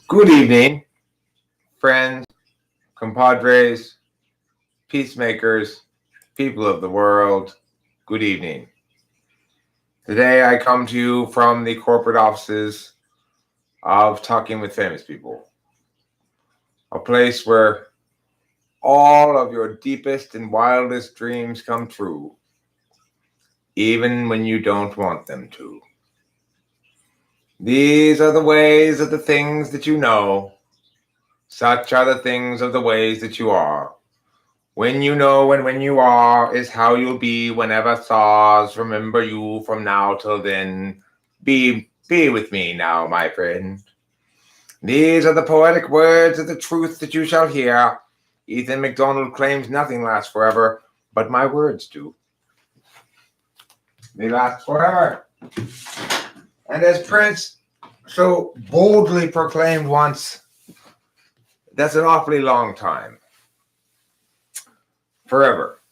Good evening, friends, compadres, peacemakers, people of the world. Good evening. Today I come to you from the corporate offices of Talking with Famous People, a place where all of your deepest and wildest dreams come true, even when you don't want them to. These are the ways of the things that you know. Such are the things of the ways that you are. When you know and when you are is how you'll be whenever stars remember you from now till then. Be with me now, my friend. These are the poetic words of the truth that you shall hear. Ethan McDonald claims nothing lasts forever, but my words do. They last forever. And as Prince so boldly proclaimed once, that's an awfully long time. Forever.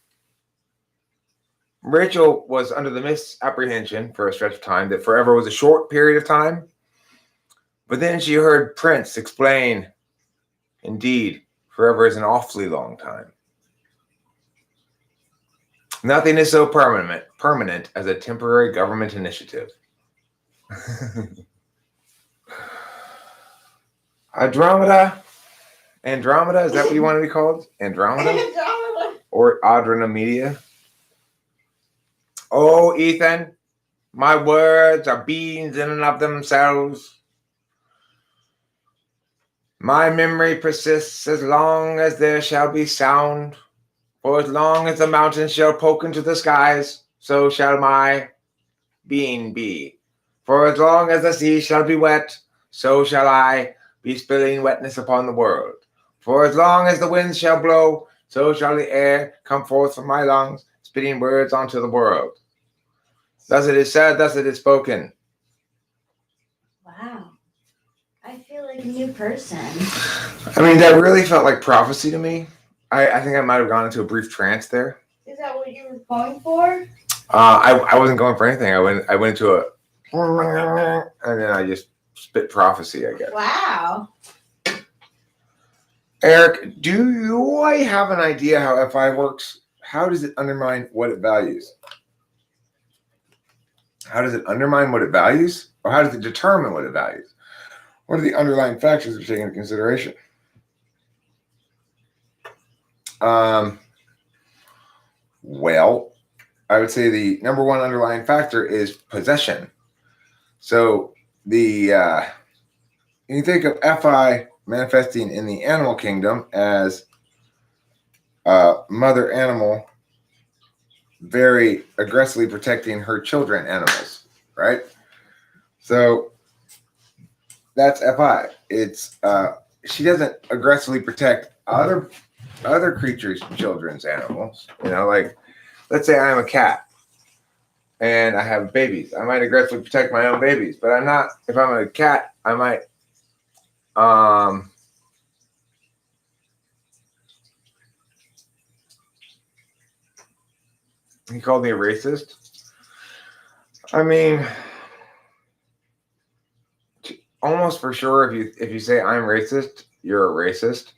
Rachel was under the misapprehension for a stretch of time that forever was a short period of time. But then she heard Prince explain, indeed, forever is an awfully long time. Nothing is so permanent as a temporary government initiative. Andromeda, is that what you want to be called? Andromeda? Or Adrenamedia? Oh, Ethan, my words are beings in and of themselves. My memory persists as long as there shall be sound. For as long as the mountains shall poke into the skies, so shall my being be. For as long as the sea shall be wet, so shall I be spilling wetness upon the world. For as long as the winds shall blow, so shall the air come forth from my lungs, spitting words onto the world. Thus it is said, thus it is spoken. Wow. I feel like a new person. I mean, that really felt like prophecy to me. I think I might have gone into a brief trance there. Is that what you were going for? I wasn't going for anything. I went into a, and then I just spit prophecy, I guess. Wow. Eric, do I have an idea how FI works? How does it undermine what it values? How does it undermine what it values? Or how does it determine what it values? What are the underlying factors we're taking into consideration? Well, I would say the number one underlying factor is possession. So you think of FI manifesting in the animal kingdom as mother animal very aggressively protecting her children animals, right? So that's FI. It's she doesn't aggressively protect other creatures, children's animals. You know, like let's say I'm a cat and I have babies. I might aggressively protect my own babies, but I'm not. If I'm a cat, I might he called me a racist. I mean, almost for sure, if you say I'm racist, you're a racist.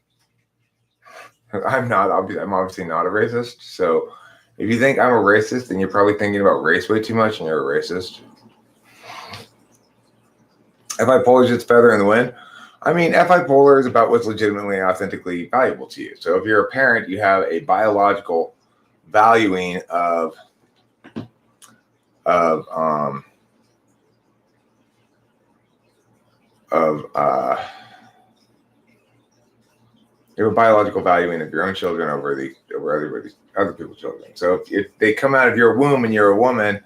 I'm not. I'm obviously not a racist. So if you think I'm a racist, then you're probably thinking about race way too much, and you're a racist. FI polar is its feather in the wind. I mean, FI polar is about what's legitimately and authentically valuable to you. So if you're a parent, you have a biological valuing of you have a biological valuing of your own children over other people's children. So if they come out of your womb and you're a woman,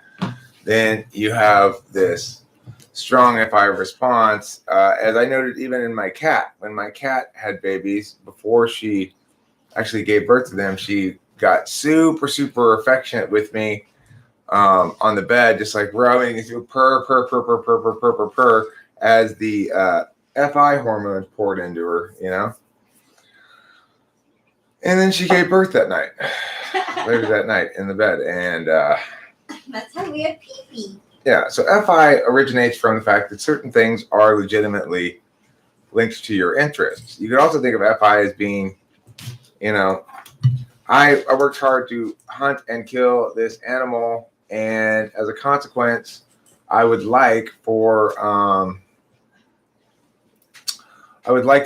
then you have this strong FI response. As I noted, even in my cat, when my cat had babies, before she actually gave birth to them, she got super, super affectionate with me on the bed, just like rubbing through purr, as the FI hormones poured into her, you know. And then she gave birth that night, later that night in the bed. And that's how we have pee-pee. Yeah, so FI originates from the fact that certain things are legitimately linked to your interests. You could also think of FI as being, I worked hard to hunt and kill this animal, and as a consequence, I would like to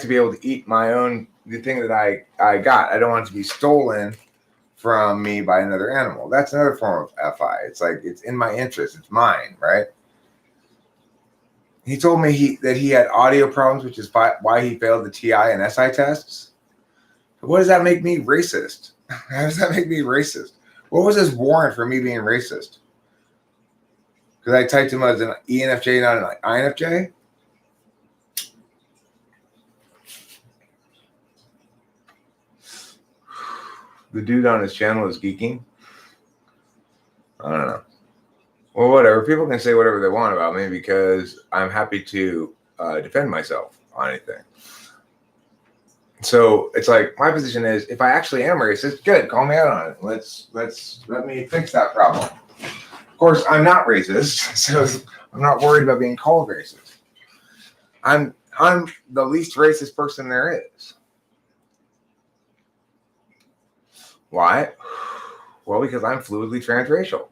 be able to eat the thing that I got. I don't want it to be stolen from me by another animal. That's another form of FI. It's like it's in my interest. It's mine, right? He told me that he had audio problems, which is why he failed the TI and SI tests. What does that make me racist? How does that make me racist? What was his warrant for me being racist? Because I typed him as an ENFJ, not an INFJ? The dude on his channel is geeking. I don't know. Well, whatever. People can say whatever they want about me because I'm happy to defend myself on anything. So it's like my position is, if I actually am racist, good, call me out on it. Let me fix that problem. Of course, I'm not racist, so I'm not worried about being called racist. I'm the least racist person there is. Why? Well, because I'm fluidly transracial.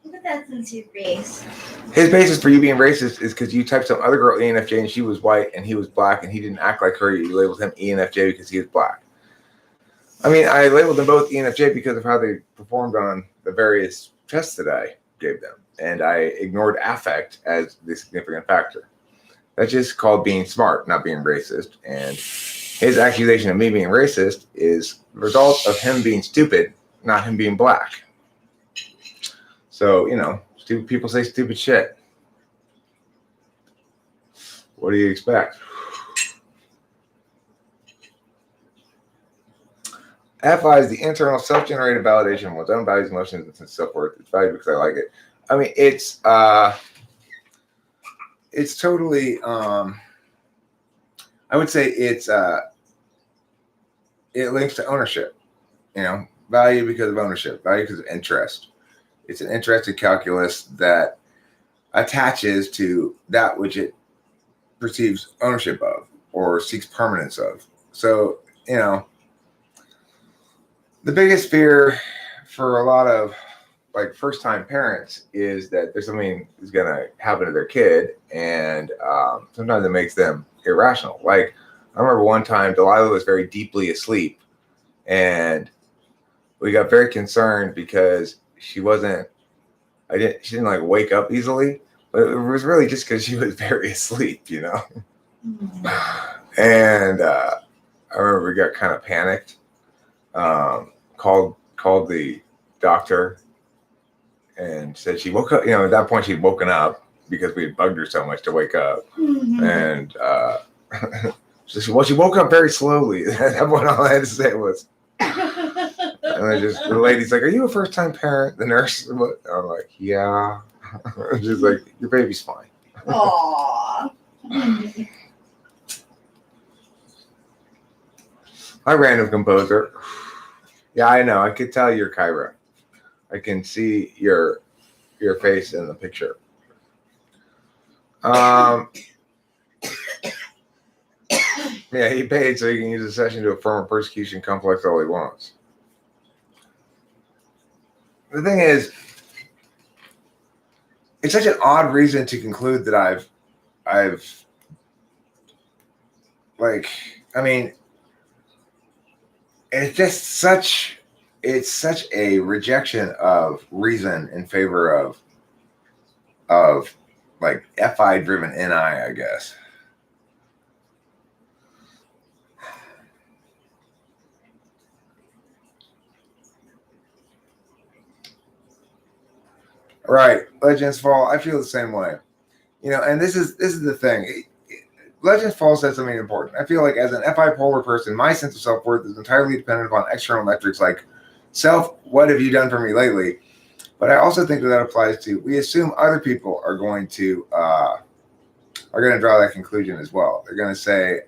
But that's since your race. His basis for you being racist is because you typed some other girl ENFJ and she was white and he was black and he didn't act like her. You labeled him ENFJ because he was black. I mean, I labeled them both ENFJ because of how they performed on the various tests that I gave them. And I ignored affect as the significant factor. That's just called being smart, not being racist. And his accusation of me being racist is the result of him being stupid, not him being black. So, stupid people say stupid shit. What do you expect? FI is the internal self-generated validation of one's own values, emotions, and self-worth. It's valued because I like it. I mean, it's totally, I would say it links to ownership, value because of ownership, value because of interest. It's an interested calculus that attaches to that which it perceives ownership of or seeks permanence of. So, the biggest fear for a lot of first-time parents is that there's something is going to happen to their kid, and sometimes it makes them irrational. Like, I remember one time Delilah was very deeply asleep, and we got very concerned because she didn't wake up easily, but it was really just because she was very asleep, Mm-hmm. And I remember we got kind of panicked. Called the doctor and said she woke up. At that point she'd woken up because we had bugged her so much to wake up. Mm-hmm. And she woke up very slowly. That's what all I had to say was. And the lady's like, "Are you a first-time parent?" The nurse, I'm like, "Yeah." She's like, "Your baby's fine." Aww. Hi, random composer. Yeah, I know. I could tell you're Kyra. I can see your face in the picture. Yeah, he paid so he can use the session to affirm a persecution complex all he wants. The thing is, it's such an odd reason to conclude that it's such a rejection of reason in favor of FI driven NI, I guess. Right, Legends Fall. I feel the same way, and this is the thing. Legends Fall said something important. I feel like as an FI polar person, my sense of self-worth is entirely dependent upon external metrics like what have you done for me lately? But I also think that applies to, we assume other people are going to draw that conclusion as well. They're going to say,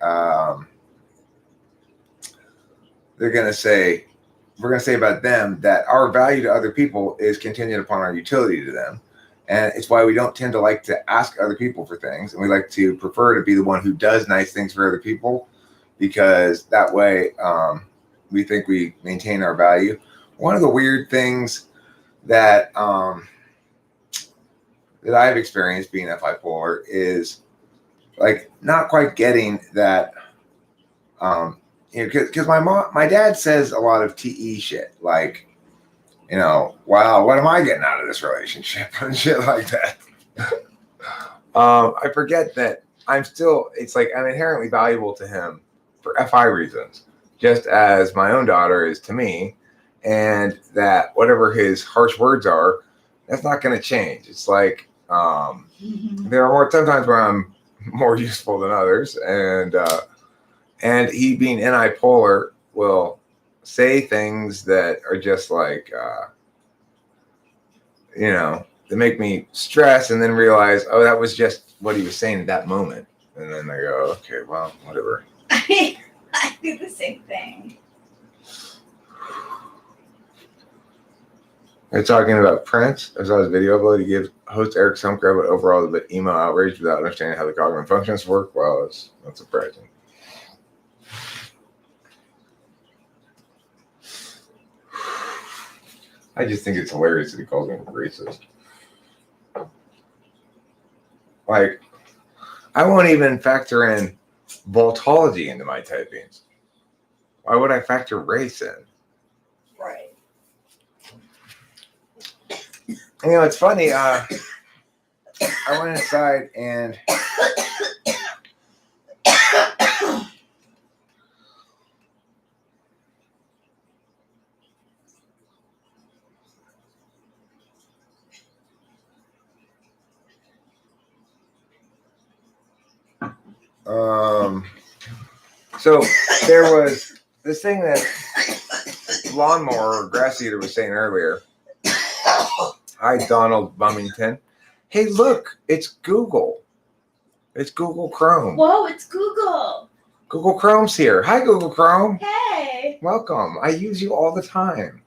we're going to say about them that our value to other people is contingent upon our utility to them. And it's why we don't tend to like to ask other people for things. And we like to prefer to be the one who does nice things for other people, because that way we think we maintain our value. One of the weird things that that I've experienced being FI polar is like not quite getting that, because my dad says a lot of TE shit, like, wow, what am I getting out of this relationship and shit like that. I forget that it's like I'm inherently valuable to him for FI reasons, just as my own daughter is to me, and that whatever his harsh words are, that's not going to change. It's like there are more sometimes where I'm more useful than others, and he being NI polar will say things that are just like that make me stress, and then realize, oh, that was just what he was saying at that moment, and then I go, okay, well, whatever. I do the same thing. They're talking about Prince. I saw his video upload. He gives host Eric Sumker, but overall a bit emo outrage without understanding how the cognitive functions work. Well, it's not surprising. I just think it's hilarious that he calls me racist. Like, I won't even factor in voltology into my typings. Why would I factor race in? Right. It's funny. I went inside and so there was this thing that Lawnmower or Grass Eater was saying earlier. Hi, Donald Bummington. Hey, look, it's Google. It's Google Chrome. Whoa, it's Google. Google Chrome's here. Hi, Google Chrome. Hey. Welcome. I use you all the time.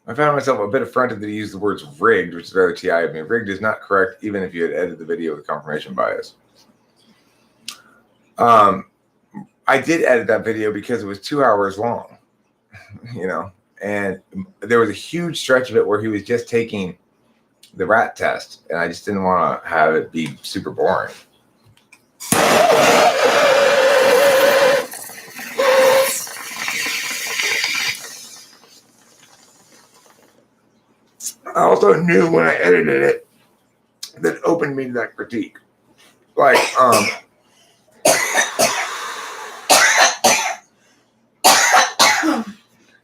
I found myself a bit affronted that he used the words rigged, which is very TI of me. Rigged is not correct, even if you had edited the video with confirmation bias. I did edit that video because it was 2 hours long, and there was a huge stretch of it where he was just taking the rat test, and I just didn't want to have it be super boring. I also knew when I edited it that it opened me to that critique. Like,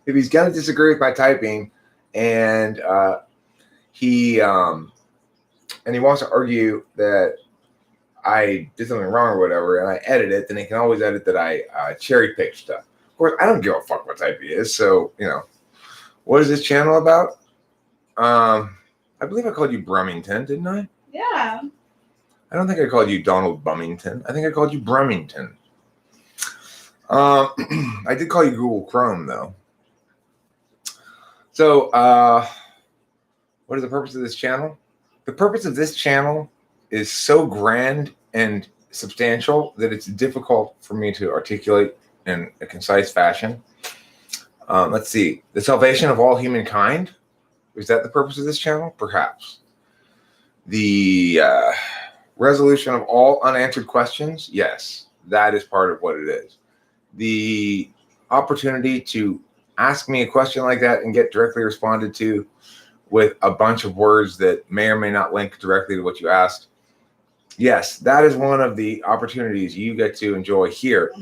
if he's going to disagree with my typing and he wants to argue that I did something wrong or whatever, and I edit it, then he can always edit that I cherry pick stuff. Of course, I don't give a fuck what type he is. So, what is this channel about? I believe I called you Brummington, didn't I? Yeah. I don't think I called you Donald Bummington. I think I called you Brummington. I did call you Google Chrome, though. So, what is the purpose of this channel? The purpose of this channel is so grand and substantial that it's difficult for me to articulate in a concise fashion. Let's see. The salvation of all humankind. Is that the purpose of this channel? Perhaps. The resolution of all unanswered questions? Yes, that is part of what it is. The opportunity to ask me a question like that and get directly responded to with a bunch of words that may or may not link directly to what you asked. Yes, that is one of the opportunities you get to enjoy here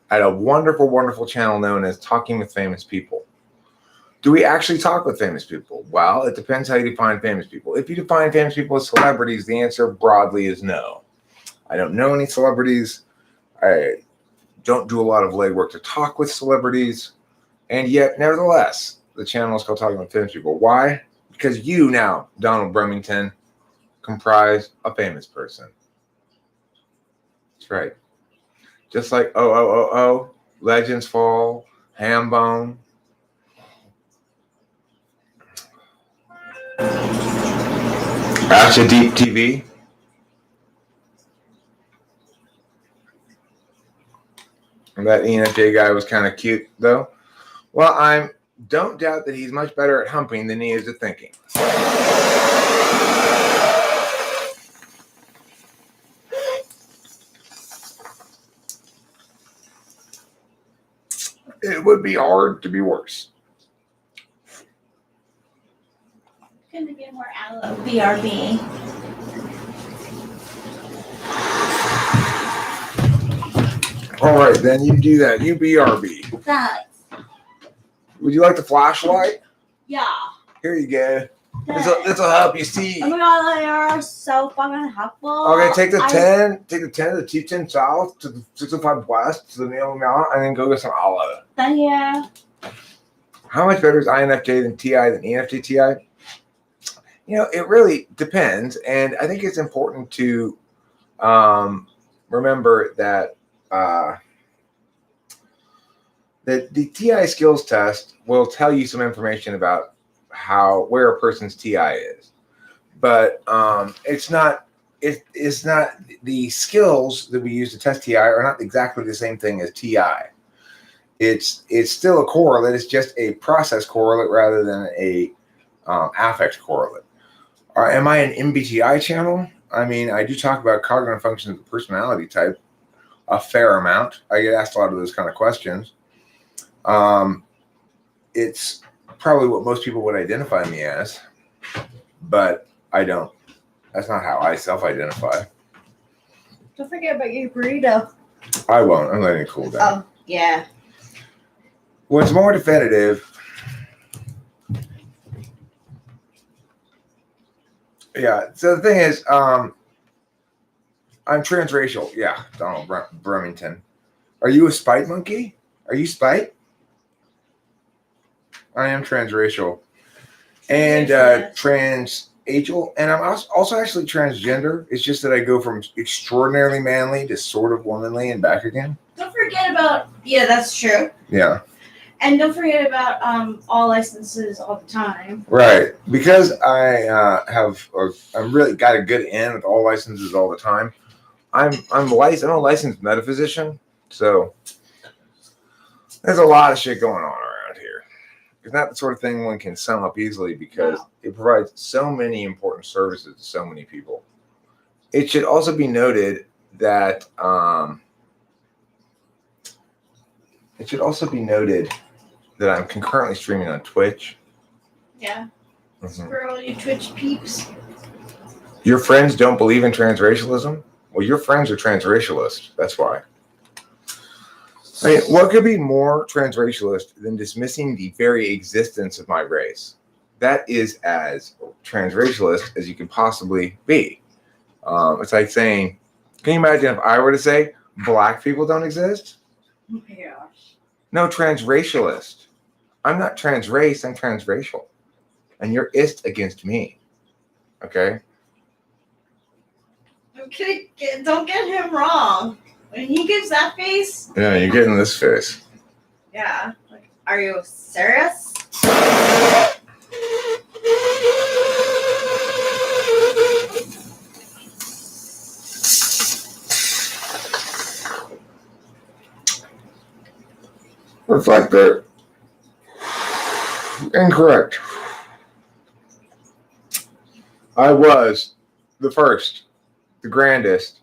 at a wonderful, wonderful channel known as Talking with Famous People. Do we actually talk with famous people? Well, it depends how you define famous people. If you define famous people as celebrities, the answer broadly is no. I don't know any celebrities. I don't do a lot of legwork to talk with celebrities. And yet, nevertheless, the channel is called Talking with Famous People. Why? Because you now, Donald Brummington, comprise a famous person. That's right. Just like Legends Fall, Hambone, Asha Deep TV. And that ENTP guy was kind of cute, though. Well, I don't doubt that he's much better at humping than he is at thinking. It would be hard to be worse. Gonna get more aloe. BRB. All right, then you do that. You BRB. That. Would you like the flashlight? Yeah. Here you go. This will help you see. Oh my god, they are so fucking helpful. Okay, take the 10 to the T10 south to the 605 west to the Neil Mount, and then go get some aloe. Then yeah. How much better is INFJ than TI than ENFJ TI? You know, it really depends, and I think it's important to remember that that the TI skills test will tell you some information about where a person's TI is, but it's not the skills that we use to test TI are not exactly the same thing as TI. It's still a correlate. It's just a process correlate rather than a affect correlate. Am I an MBTI channel? I mean, I do talk about cognitive functions of the personality type a fair amount. I get asked a lot of those kind of questions. It's probably what most people would identify me as, but I don't. That's not how I self-identify. Don't forget about your burrito. I won't. I'm letting it cool down. Oh, yeah. What's more definitive, yeah. So the thing is, I'm transracial. Yeah, Donald Brumington. Are you a spite monkey? Are you spite? I am transracial and transageal, and I'm also actually transgender. It's just that I go from extraordinarily manly to sort of womanly and back again. Don't forget about that's true. Yeah. And don't forget about all licenses all the time. Right, because I'm really got a good in with all licenses all the time. I'm a licensed metaphysician, so there's a lot of shit going on around here. It's not the sort of thing one can sum up easily because it provides so many important services to so many people. It should also be noted that I'm concurrently streaming on Twitch. Yeah. For all you Twitch peeps. Your friends don't believe in transracialism? Well, your friends are transracialist. That's why. I mean, what could be more transracialist than dismissing the very existence of my race? That is as transracialist as you can possibly be. It's like saying, can you imagine if I were to say black people don't exist? Oh my gosh. No, transracialist. I'm not transrace, I'm transracial. And you're ist against me. Okay? Okay, don't get him wrong. When he gives that face. Yeah, you're getting this face. Yeah. Like, are you serious? Reflector. Incorrect. I was the first, the grandest,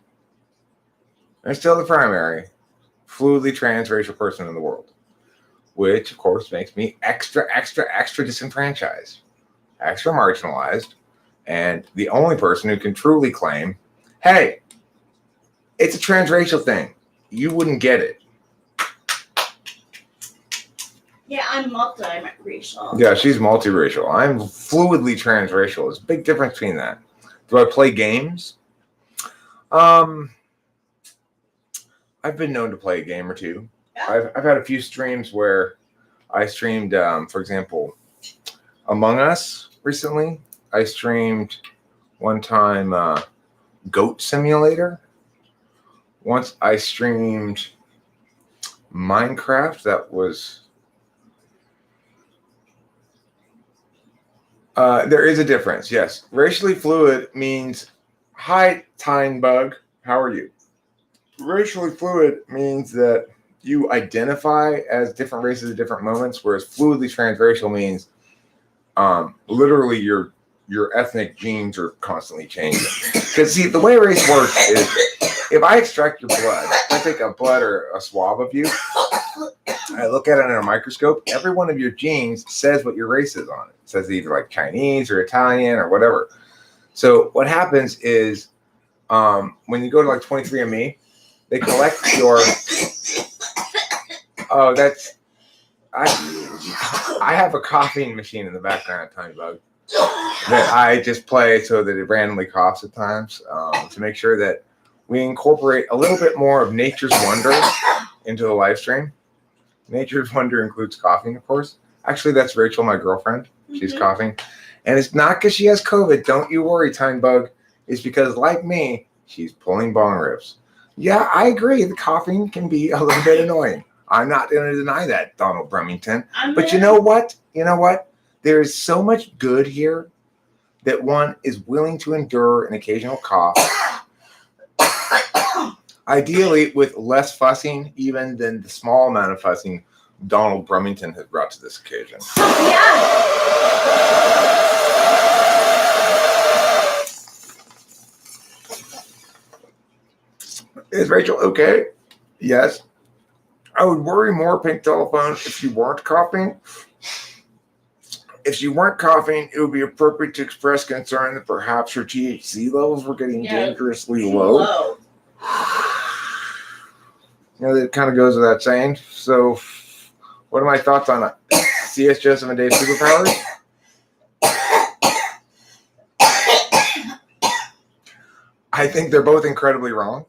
and still the primary fluidly transracial person in the world, which of course makes me extra disenfranchised, extra marginalized, and the only person who can truly claim, hey, it's a transracial thing. You wouldn't get it. Yeah, I'm multiracial. Yeah, she's multiracial. I'm fluidly transracial. There's a big difference between that. Do I play games? I've been known to play a game or two. Yeah. I've had a few streams where I streamed, for example, Among Us recently. I streamed one time Goat Simulator. Once I streamed Minecraft. That was There is a difference, yes. Racially fluid means, hi, Tyne Bug, how are you? Racially fluid means that you identify as different races at different moments, whereas fluidly transracial means literally your ethnic genes are constantly changing. Because see, the way race works is if I extract your blood, if I take a blood or a swab of you, I look at it under a microscope, every one of your genes says what your race is on it. It says either like Chinese or Italian or whatever. So what happens is when you go to like 23andMe, they collect your I have a coughing machine in the background, Tiny Bug, that I just play so that it randomly coughs at times to make sure that we incorporate a little bit more of nature's wonder into the live stream. Nature's wonder includes coughing, of course. Actually, that's Rachel, my girlfriend. She's coughing. And it's not because she has COVID. Don't you worry, Tiny Bug. It's because, like me, she's pulling bong rips. Yeah, I agree. The coughing can be a little bit annoying. I'm not going to deny that, Donald Brummington. But you know what? You know what? There is so much good here that one is willing to endure an occasional cough. Ideally, with less fussing, even than the small amount of fussing Donald Brummington has brought to this occasion. Yeah. Is Rachel okay? Yes. I would worry more, Pink Telephone, if she weren't coughing. If she weren't coughing, it would be appropriate to express concern that perhaps her THC levels were getting dangerously low. You know, that kind of goes without saying. So, what are my thoughts on C.S. Joseph and Dave's superpowers? I think they're both incredibly wrong.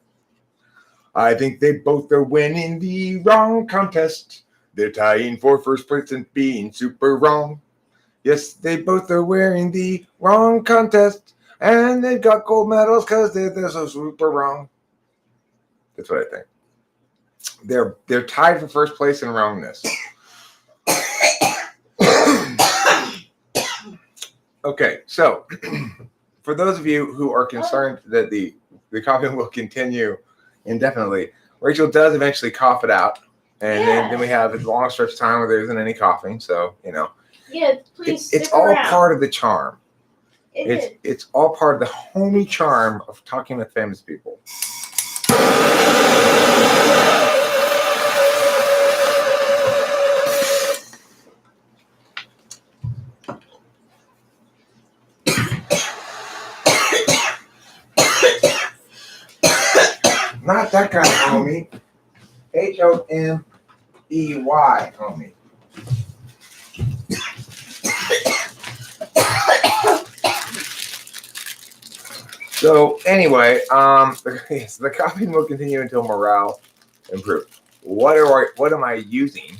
I think they both are winning the wrong contest. They're tying for first place and being super wrong. Yes, they both are wearing the wrong contest. And they've got gold medals because they're so super wrong. That's what I think. They're tied for first place in wrongness. Okay, so for those of you who are concerned that the coughing will continue indefinitely, Rachel does eventually cough it out, and then we have a long stretch of time where there isn't any coughing. So please. It's all part of the charm. It's all part of the homey charm of talking with famous people. Not that kind of homie. HOMEY, homie. So anyway, the coughing will continue until morale improves. What am I using?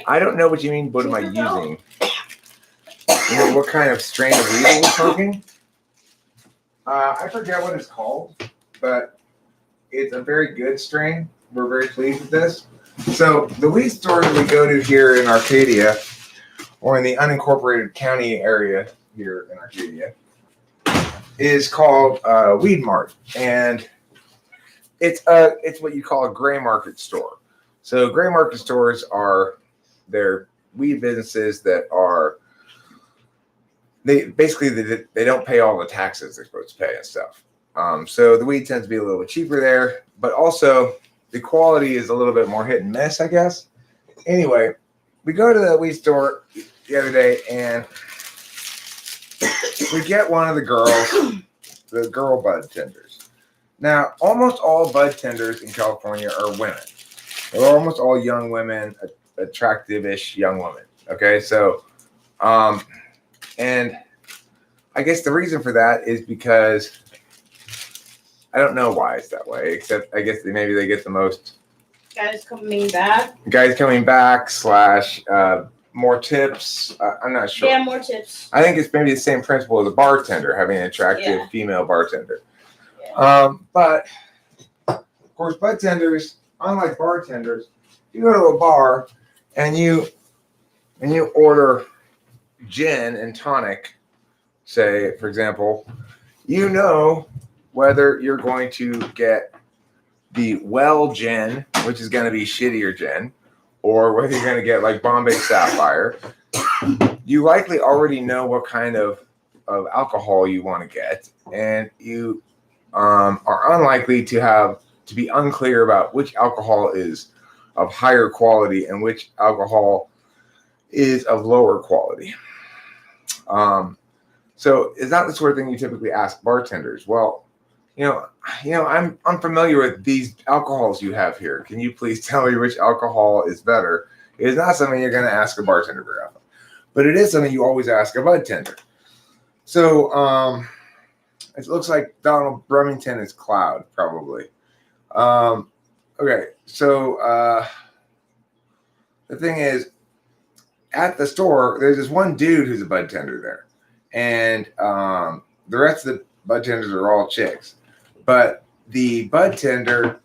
I don't know what you mean. What am I using? You know, what kind of strain of weed are we smoking? I forget what it's called, but it's a very good strain. We're very pleased with this. So the weed store that we go to here in Arcadia, or in the unincorporated county area here in Arcadia, is called Weed Mart, and it's what you call a gray market store. So gray market stores they're weed businesses that are they don't pay all the taxes they're supposed to pay and stuff. So the weed tends to be a little bit cheaper there, but also the quality is a little bit more hit and miss, I guess. Anyway, we go to the weed store the other day, and we get one of the girl bud tenders. Now, almost all bud tenders in California are women. They're almost all young women, attractive-ish young women. Okay, so, and I guess the reason for that is because I don't know why it's that way, except I guess maybe they get the most guys coming back / more tips. I'm not sure. Yeah, more tips. I think it's maybe the same principle as a bartender, having an attractive female bartender. Yeah. But of course, bud tenders, unlike bartenders, you go to a bar and you order gin and tonic, say, for example, you know whether you're going to get the well gin, which is going to be shittier gin, or whether you're going to get like Bombay Sapphire. You likely already know what kind of alcohol you want to get, and you are unlikely to be unclear about which alcohol is of higher quality and which alcohol is of lower quality. So is that the sort of thing you typically ask bartenders? Well, I'm unfamiliar with these alcohols you have here. Can you please tell me which alcohol is better? It is not something you're going to ask a bartender very often, but it is something you always ask a bud tender. So it looks like Donald Brummington is Cloud, probably. Okay, so the thing is, at the store, there's this one dude who's a bud tender there, and the rest of the bud tenders are all chicks. But the bud tender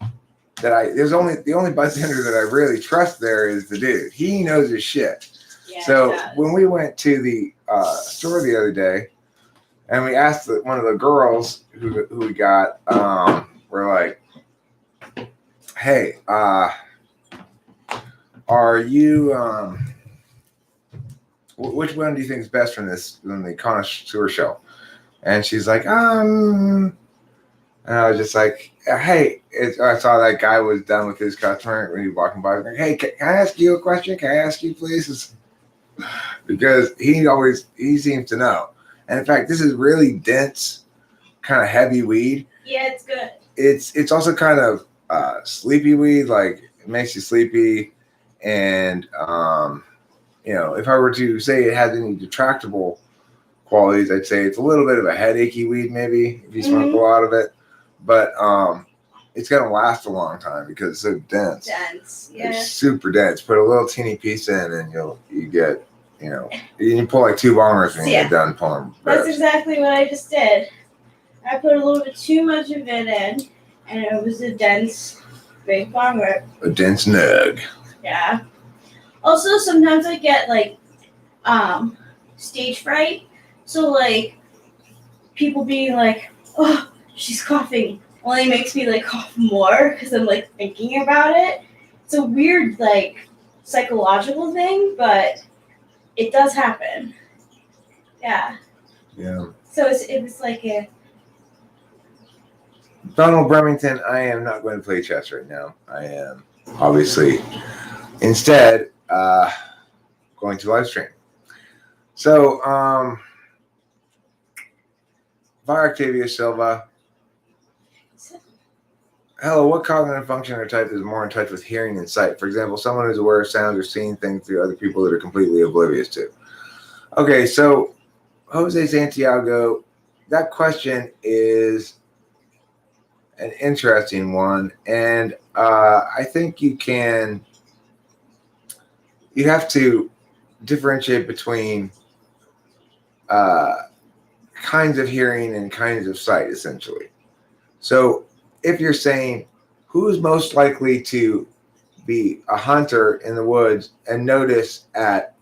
the only bud tender that I really trust there is the dude. He knows his shit. Yeah, so when we went to the store the other day, and we asked one of the girls who we got, we're like, hey, are you, which one do you think is best from the connoisseur show? And she's like, and I was just like, hey, I saw that guy was done with his customer when he was walking by. I was like, hey, can I ask you a question? Can I ask you, please? Because he seems to know. And in fact, this is really dense, kind of heavy weed. Yeah, it's good. It's also kind of sleepy weed, like it makes you sleepy. And if I were to say it has any detractable qualities, I'd say it's a little bit of a headachy weed, maybe if you smoke a lot of it. But it's gonna last a long time because it's so dense. Yeah. It's super dense. Put a little teeny piece in, and you get, you pull like 2 bongers when you get done pulling. That's exactly what I just did. I put a little bit too much of it in, and it was a dense, big bonger. A dense nug. Yeah. Also, sometimes I get like stage fright. So like people being like, "Oh, she's coughing," only makes me like cough more because I'm like thinking about it. It's a weird like psychological thing, but it does happen. Yeah. Yeah. So it was like a. Donald Brummington, I am not going to play chess right now. I am obviously instead going to live stream. So, Via Octavia Silva. Hello, what cognitive function or type is more in touch with hearing and sight? For example, someone who's aware of sounds or seeing things through other people that are completely oblivious to. Okay, so Jose Santiago, that question is an interesting one, and I think you have to differentiate between kinds of hearing and kinds of sight, essentially. So if you're saying who's most likely to be a hunter in the woods and notice at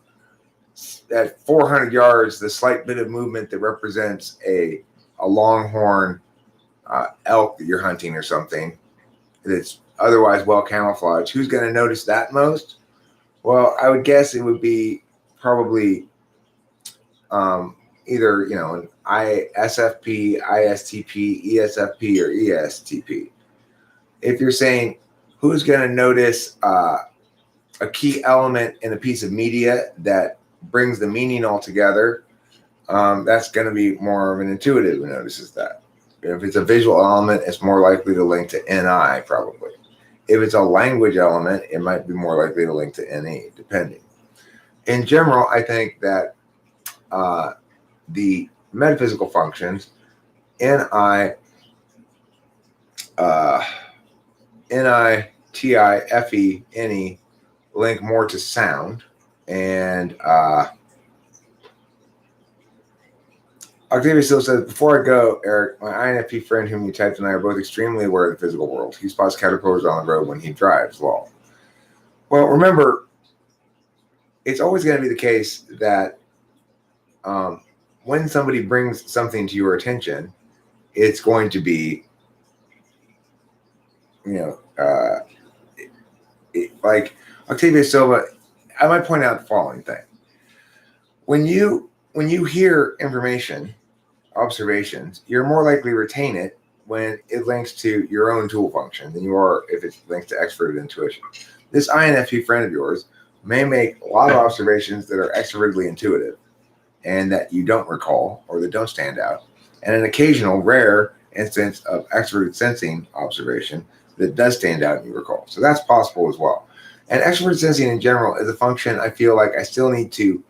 400 yards the slight bit of movement that represents a longhorn elk that you're hunting or something that's otherwise well camouflaged, who's going to notice that most? Well, I would guess it would be probably either an ISFP, ISTP, ESFP, or ESTP. If you're saying who's going to notice a key element in a piece of media that brings the meaning all together, that's going to be more of an intuitive who notices that. If it's a visual element, it's more likely to link to NI, probably. If it's a language element, it might be more likely to link to NE, depending. In general, I think that the metaphysical functions, NI, TI, FE, NE, link more to sound, and Octavia still says, before I go, Eric, my INFP friend whom you typed and I are both extremely aware of the physical world. He spots caterpillars on the road when he drives. Well, remember, it's always going to be the case that when somebody brings something to your attention, it's going to be, like Octavia Silva. I might point out the following thing: when you hear information, observations, you're more likely to retain it when it links to your own tool function than you are if it's linked to extroverted intuition. This INFP friend of yours may make a lot of observations that are extrovertedly intuitive and that you don't recall or that don't stand out, and an occasional rare instance of extroverted sensing observation that does stand out and you recall. So that's possible as well. And extroverted sensing in general is a function I feel like I still need to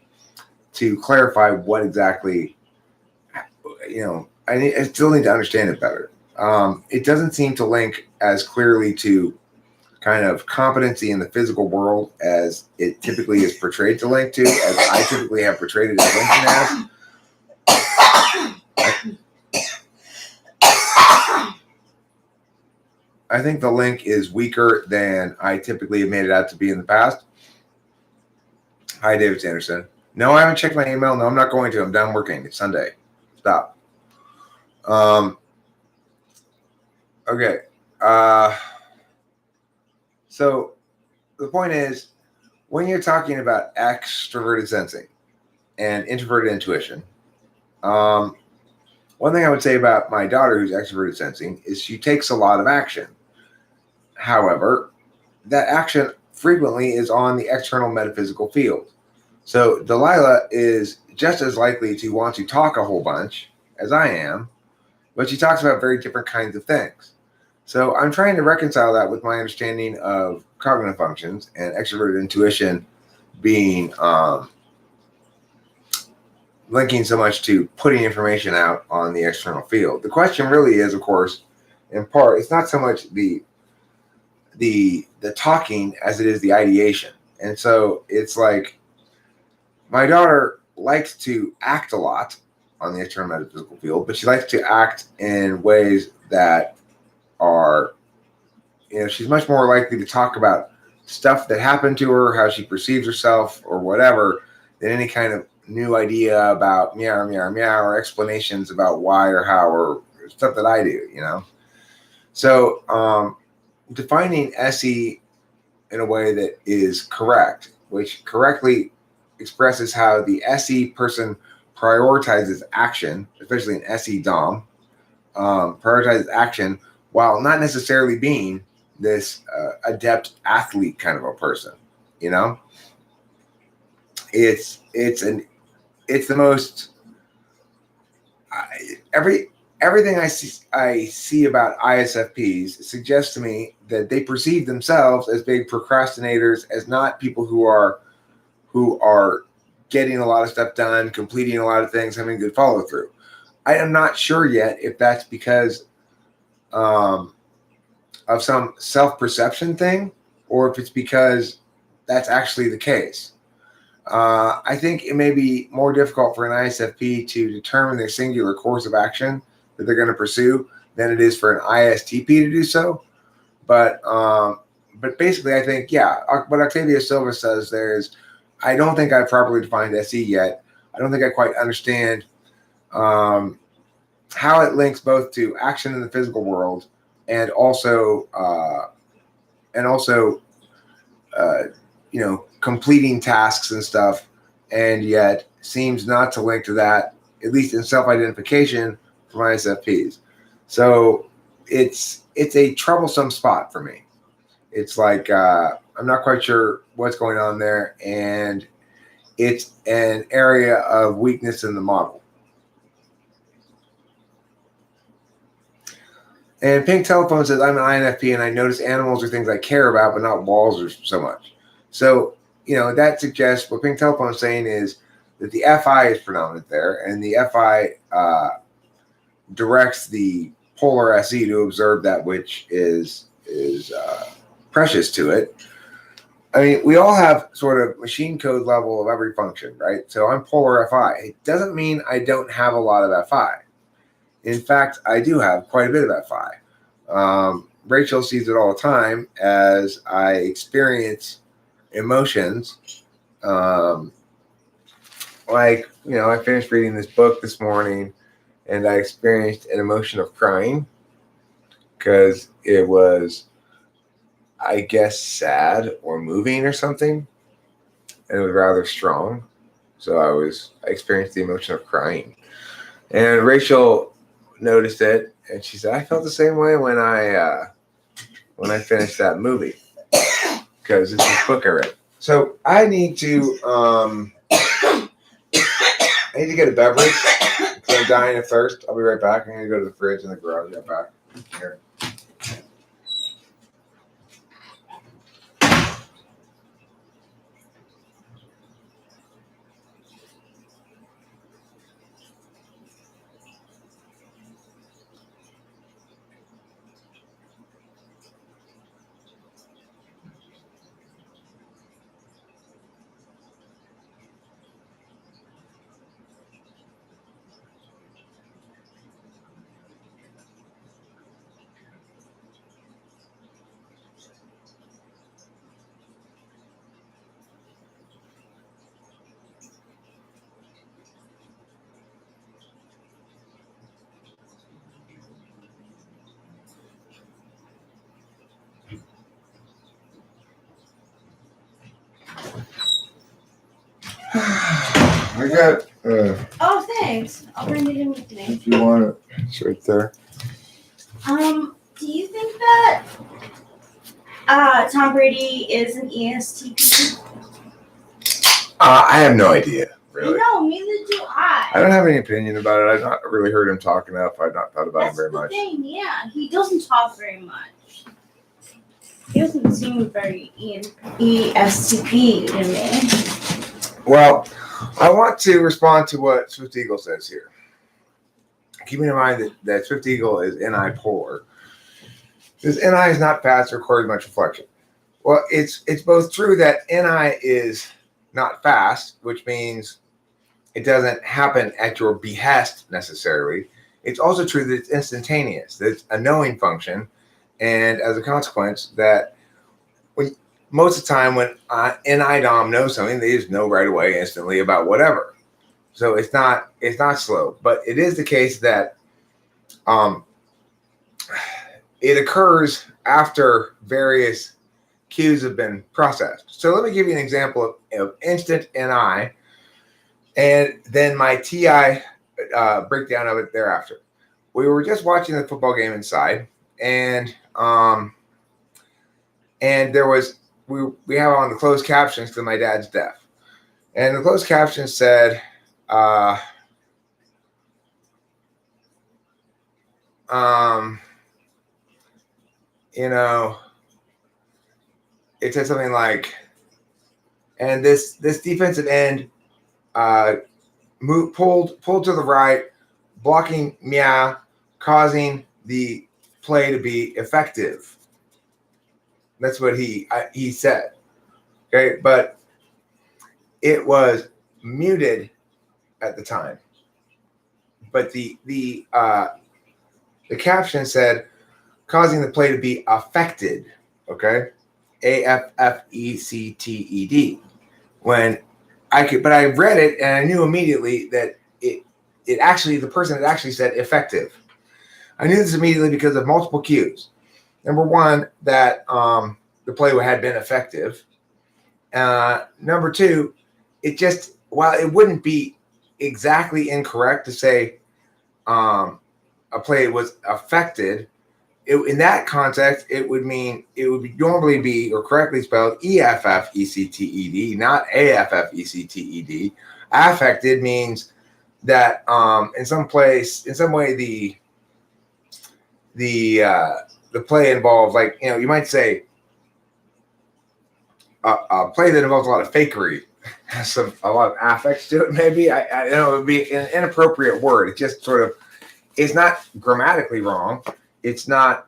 clarify what exactly, I still need to understand it better. It doesn't seem to link as clearly to kind of competency in the physical world as it typically is portrayed to link to, as I typically have portrayed it as linking as. I think the link is weaker than I typically have made it out to be in the past. Hi, David Sanderson. No, I haven't checked my email. No, I'm not going to. I'm done working. It's Sunday. Stop. Okay. So the point is, when you're talking about extroverted sensing and introverted intuition, one thing I would say about my daughter who's extroverted sensing is she takes a lot of action. However, that action frequently is on the external metaphysical field. So Delilah is just as likely to want to talk a whole bunch as I am, but she talks about very different kinds of things. So I'm trying to reconcile that with my understanding of cognitive functions and extroverted intuition being linking so much to putting information out on the external field. The question really is, of course, in part, it's not so much the talking as it is the ideation. And so it's like my daughter likes to act a lot on the external metaphysical field, but she likes to act in ways that are, she's much more likely to talk about stuff that happened to her, how she perceives herself or whatever, than any kind of new idea about meow, meow, meow, or explanations about why or how or stuff that I do, So defining SE in a way that is correct, which correctly expresses how the SE person prioritizes action, especially an SE Dom, prioritizes action while not necessarily being this adept athlete kind of a person. It's the most everything I see about ISFPs suggests to me that they perceive themselves as big procrastinators, as not people who are getting a lot of stuff done, completing a lot of things, having good follow through. I am not sure yet if that's because of some self-perception thing, or if it's because that's actually the case. I think it may be more difficult for an ISFP to determine their singular course of action that they're going to pursue than it is for an ISTP to do so. But basically, I think, what Octavia Silva says there is, I don't think I've properly defined SE yet. I don't think I quite understand how it links both to action in the physical world and also completing tasks and stuff, and yet seems not to link to that, at least in self-identification, for ISFPs. So it's a troublesome spot for me. It's like I'm not quite sure what's going on there, and it's an area of weakness in the model. And Pink Telephone says, I'm an INFP and I notice animals are things I care about, but not walls or so much. So, that suggests what Pink Telephone is saying is that the FI is predominant there, and the FI directs the polar SE to observe that which is precious to it. I mean, we all have sort of machine code level of every function, right? So I'm polar FI. It doesn't mean I don't have a lot of FI. In fact, I do have quite a bit of FI. Rachel sees it all the time as I experience emotions, like, I finished reading this book this morning and I experienced an emotion of crying because it was, I guess, sad or moving or something. And it was rather strong. So I experienced the emotion of crying. And Rachel noticed it and she said, I felt the same way when I finished that movie because it's this book I read. So I need to get a beverage because I'm dying of thirst. I'll be right back. I'm gonna go to the fridge in the garage. Get back here. I got. Oh, thanks. I'll bring it in with me. If you want it, it's right there. Do you think that Tom Brady is an ESTP? I have no idea, really. No, neither do I. I don't have any opinion about it. I've not really heard him talk enough. I've not thought about him very much. That's the thing, yeah. He doesn't talk very much. He doesn't seem very ESTP to me. Well, I want to respond to what Swift Eagle says here. Keeping in mind that Swift Eagle is NI polar. Because NI is not fast or requires much reflection. Well, it's both true that NI is not fast, which means it doesn't happen at your behest necessarily. It's also true that it's instantaneous, that it's a knowing function, and as a consequence, that most of the time when NI DOM knows something, they just know right away, instantly about whatever. So it's not slow, but it is the case that it occurs after various queues have been processed. So let me give you an example of instant NI, and then my TI breakdown of it thereafter. We were just watching the football game inside, and there was we have on the closed captions because my dad's deaf, and the closed captions said, it said something like, and this defensive end pulled to the right, blocking Mia, causing the play to be effective. That's what he said. Okay, but it was muted at the time. But the caption said causing the play to be affected. Okay, AFFECTED. But I read it and I knew immediately that it actually, the person had actually said effective. I knew this immediately because of multiple cues. Number one, that the play had been effective. Number two, while it wouldn't be exactly incorrect to say a play was affected, in that context, it would normally be or correctly spelled EFFECTED, not AFFECTED. Affected means that in some way the play involves, like, you might say a play that involves a lot of fakery has a lot of affects to it. Maybe I know it would be an inappropriate word. It just sort of, it's not grammatically wrong. It's not.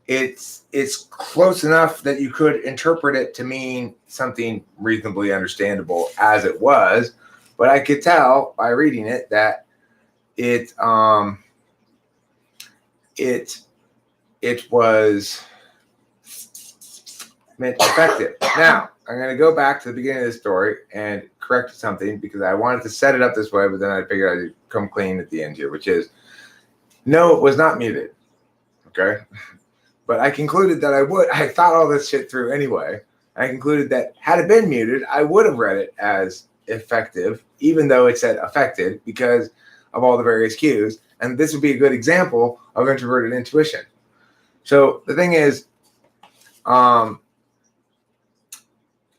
It's close enough that you could interpret it to mean something reasonably understandable as it was, but I could tell by reading it that it was meant effective. Now, I'm going to go back to the beginning of the story and correct something because I wanted to set it up this way, but then I figured I'd come clean at the end here, which is no, it was not muted. Okay. But I concluded that I thought all this shit through anyway. I concluded that had it been muted, I would have read it as effective, even though it said affected because of all the various cues. And this would be a good example of introverted intuition. So the thing is,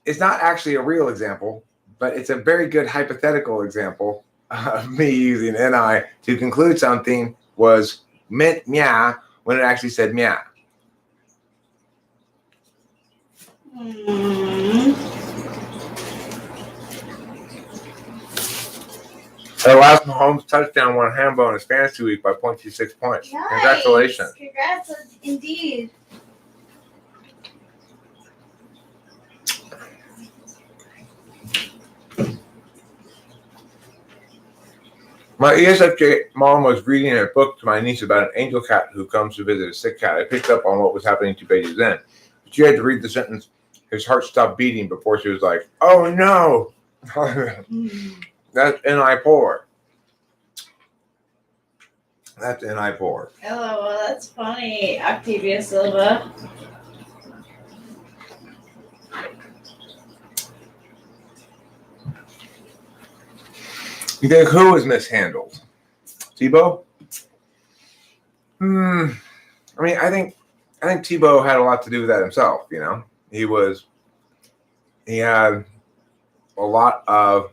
it's not actually a real example, but it's a very good hypothetical example of me using NI to conclude something was meant meow when it actually said meow. The last Mahomes touchdown won hand bonus fantasy week by 0.26 points. Nice. Congratulations. Congrats, indeed. My ESFJ mom was reading a book to my niece about an angel cat who comes to visit a sick cat. I picked up on what was happening 2 pages in. She had to read the sentence, his heart stopped beating, before she was like, oh no. That's NI poor. That's NI poor. Oh, well, that's funny, Octavia Silva. You think who was mishandled? Tebow? I mean, I think Tebow had a lot to do with that himself, you know. He had a lot of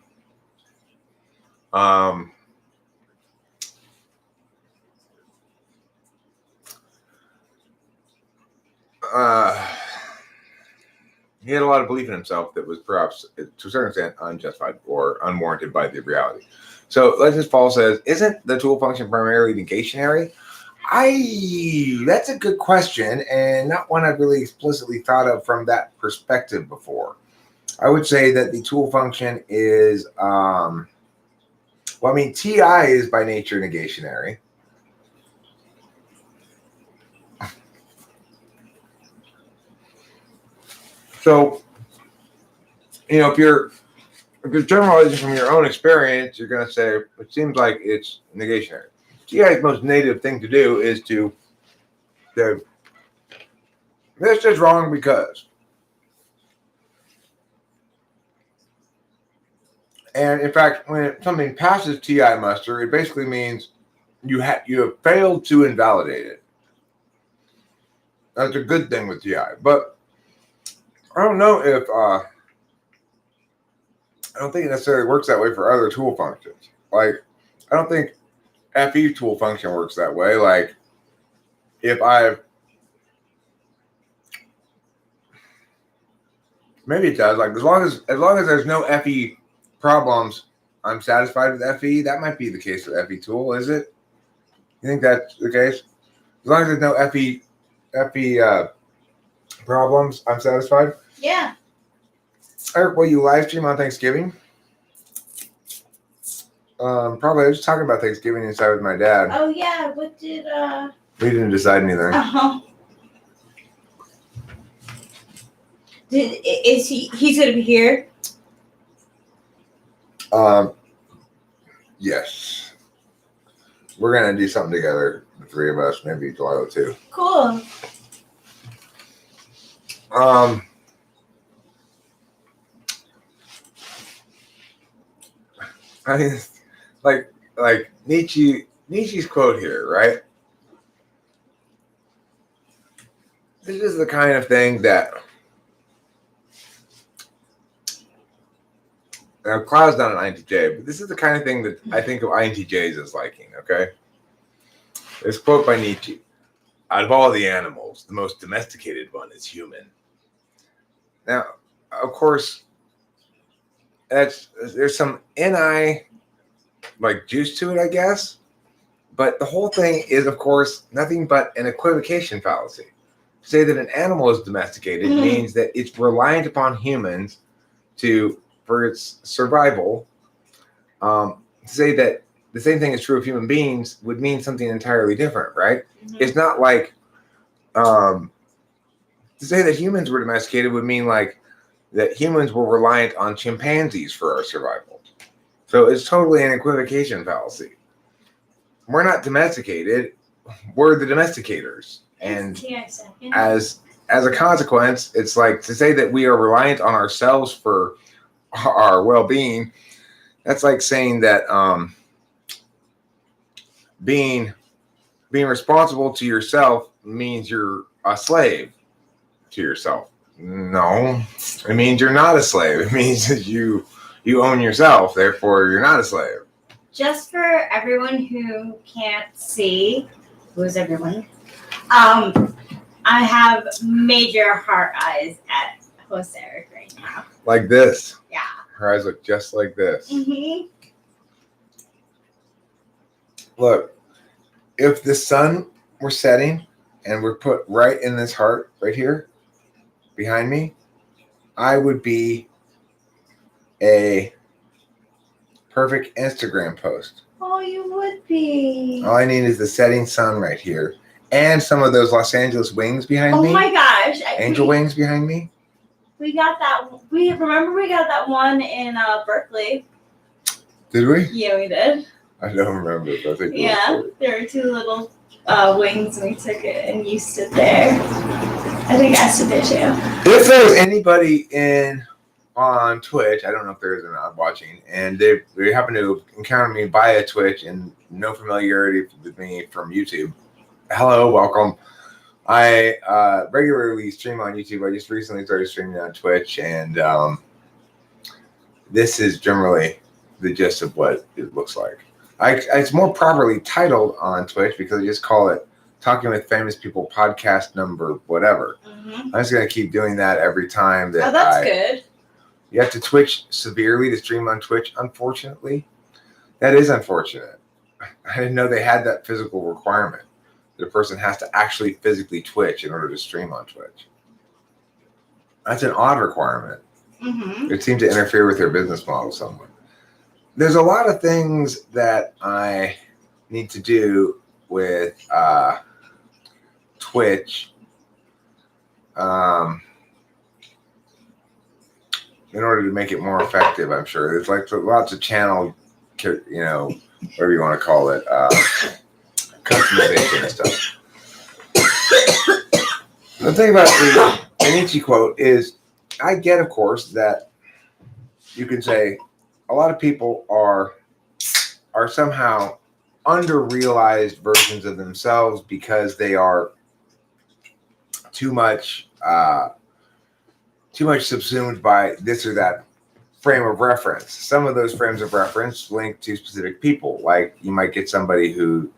he had a lot of belief in himself that was perhaps, to a certain extent, unjustified or unwarranted by the reality. So Legends Fall says, isn't the tool function primarily negationary? That's a good question, and not one I've really explicitly thought of from that perspective before. I would say that the tool function is, TI is by nature negationary. So, you know, if you're generalizing from your own experience, you're going to say, it seems like it's negationary. TI's most native thing to do is to say, this is wrong because. And in fact, when something passes TI muster, it basically means you have failed to invalidate it. That's a good thing with TI. But I don't know if I don't think it necessarily works that way for other tool functions. Like, I don't think FE tool function works that way. Like, if maybe it does. Like, as long as there's no FE problems, I'm satisfied with FE. That might be the case with FE tool, is it? You think that's the case? As long as there's no FE problems, I'm satisfied. Yeah. Eric, will you live stream on Thanksgiving? Probably. I was just talking about Thanksgiving inside with my dad. Oh yeah. What did We didn't decide anything. Is he's gonna be here? Yes. We're gonna do something together, the three of us, maybe Delilah too. Cool. I mean, like Nietzsche's quote here, right? This is the kind of thing that now Cloud's not an INTJ, but this is the kind of thing that I think of INTJs as liking, okay? This quote by Nietzsche: out of all the animals, the most domesticated one is human. Now, of course, there's some NI like juice to it, I guess. But the whole thing is, of course, nothing but an equivocation fallacy. To say that an animal is domesticated means that it's reliant upon humans for its survival. To say that the same thing is true of human beings would mean something entirely different, right? Mm-hmm. It's not like To say that humans were domesticated would mean like that humans were reliant on chimpanzees for our survival. So it's totally an equivocation fallacy. We're not domesticated, we're the domesticators. And as a consequence, it's like to say that we are reliant on ourselves for our well-being. That's like saying that being responsible to yourself means you're a slave to yourself. No, it means you're not a slave. It means that you own yourself, therefore you're not a slave. Just for everyone who can't see, who's everyone? I have major heart eyes at Jose right now. Like this. Yeah. Her eyes look just like this. Mm-hmm. Look, if the sun were setting and we're put right in this heart right here behind me, I would be a perfect Instagram post. Oh, you would be. All I need is the setting sun right here and some of those Los Angeles wings behind me. Oh my gosh. Angel wings behind me. We got that. We got that one in Berkeley. Did we? Yeah, we did. I don't remember. I think there were two little wings, and we took it and you stood there. I think I stood there too. If there's anybody on Twitch, I don't know if there is or not watching, and they happen to encounter me via Twitch and no familiarity with me from YouTube, hello, welcome. I regularly stream on YouTube. I just recently started streaming on Twitch, and this is generally the gist of what it looks like. It's more properly titled on Twitch because I just call it Talking with Famous People podcast number whatever. Mm-hmm. I'm just going to keep doing that every time that that's good. You have to twitch severely to stream on Twitch, unfortunately. That is unfortunate. I didn't know they had that physical requirement. That a person has to actually physically twitch in order to stream on Twitch. That's an odd requirement. Mm-hmm. It seemed to interfere with their business model somewhat. There's a lot of things that I need to do with Twitch in order to make it more effective, I'm sure. There's like lots of channel, whatever you want to call it, customization and stuff. The thing about the Nietzsche quote is, I get, of course, that you can say a lot of people are somehow under-realized versions of themselves because they are too much subsumed by this or that frame of reference. Some of those frames of reference link to specific people. Like you might get somebody who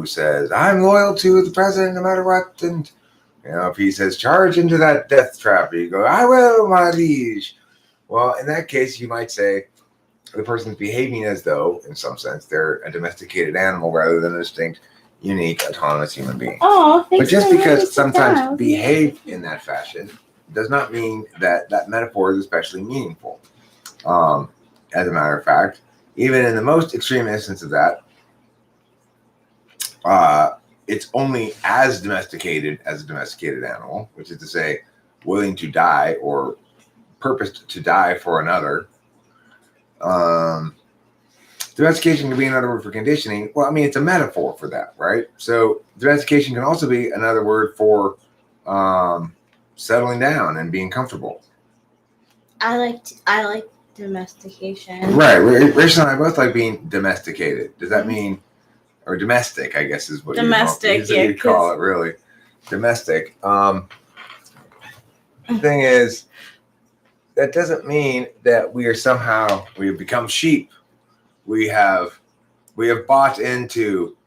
says, I'm loyal to the president no matter what. And, if he says, charge into that death trap, you go, I will, my liege. Well, in that case, you might say the person's behaving as though, in some sense, they're a domesticated animal rather than a distinct, unique, autonomous human being. Oh, but just because sometimes behave in that fashion does not mean that metaphor is especially meaningful. As a matter of fact, even in the most extreme instance of that, it's only as domesticated as a domesticated animal, which is to say, willing to die or purposed to die for another. Domestication can be another word for conditioning. Well, I mean, it's a metaphor for that, right? So domestication can also be another word for settling down and being comfortable. I like domestication. Right. Rachel and I both like being domesticated. Does that mean, or domestic, I guess is what you call it, really. Domestic. The thing is, that doesn't mean that we have become sheep. We have bought into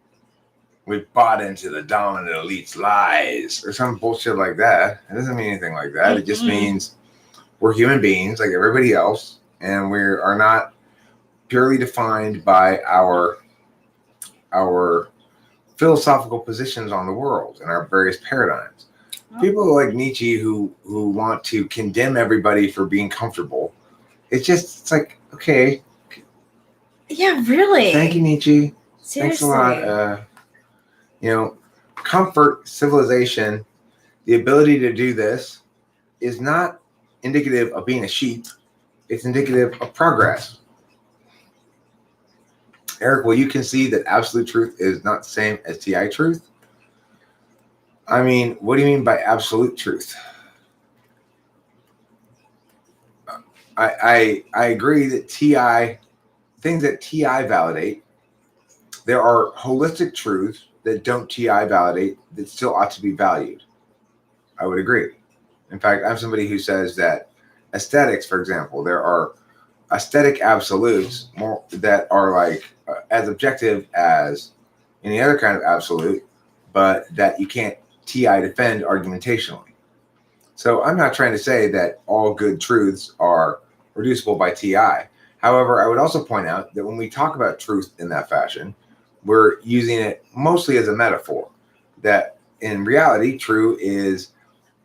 the dominant elite's lies or some bullshit like that. It doesn't mean anything like that. Mm-hmm. It just means we're human beings like everybody else, and we are not purely defined by our philosophical positions on the world and our various paradigms. Oh. People like Nietzsche who want to condemn everybody for being comfortable. It's like, okay. Yeah, really. Thank you, Nietzsche. Seriously. Thanks a lot. Comfort, civilization, the ability to do this is not indicative of being a sheep. It's indicative of progress. Eric, will you concede that absolute truth is not the same as TI truth? I mean, what do you mean by absolute truth? I agree that things that TI validate, there are holistic truths that don't TI validate that still ought to be valued. I would agree. In fact, I'm somebody who says that aesthetics, for example, there are aesthetic absolutes more that are like as objective as any other kind of absolute, but that you can't TI defend argumentationally. So I'm not trying to say that all good truths are reducible by TI. However, I would also point out that when we talk about truth in that fashion, we're using it mostly as a metaphor, that in reality, true is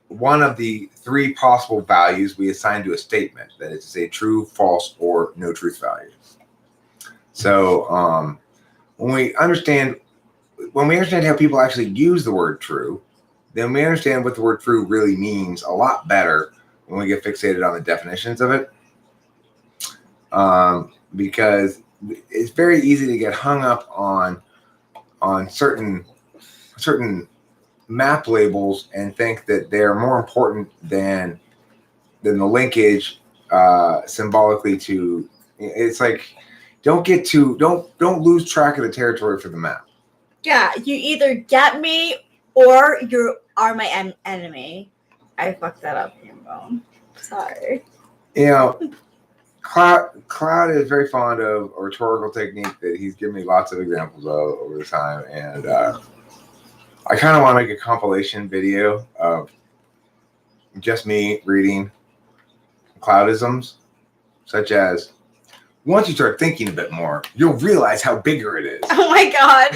one of the three possible values we assign to a statement, that is to say true, false, or no truth value. So when we understand how people actually use the word true, then we understand what the word true really means a lot better when we get fixated on the definitions of it. Because it's very easy to get hung up on certain map labels and think that they're more important than the linkage symbolically to. It's like don't lose track of the territory for the map. Yeah, you either get me or you are my enemy. I fucked that up, Hambone. Sorry. You know, Cloud is very fond of a rhetorical technique that he's given me lots of examples of over the time, and I kind of want to make a compilation video of just me reading Cloudisms, such as, once you start thinking a bit more, you'll realize how bigger it is. Oh my god.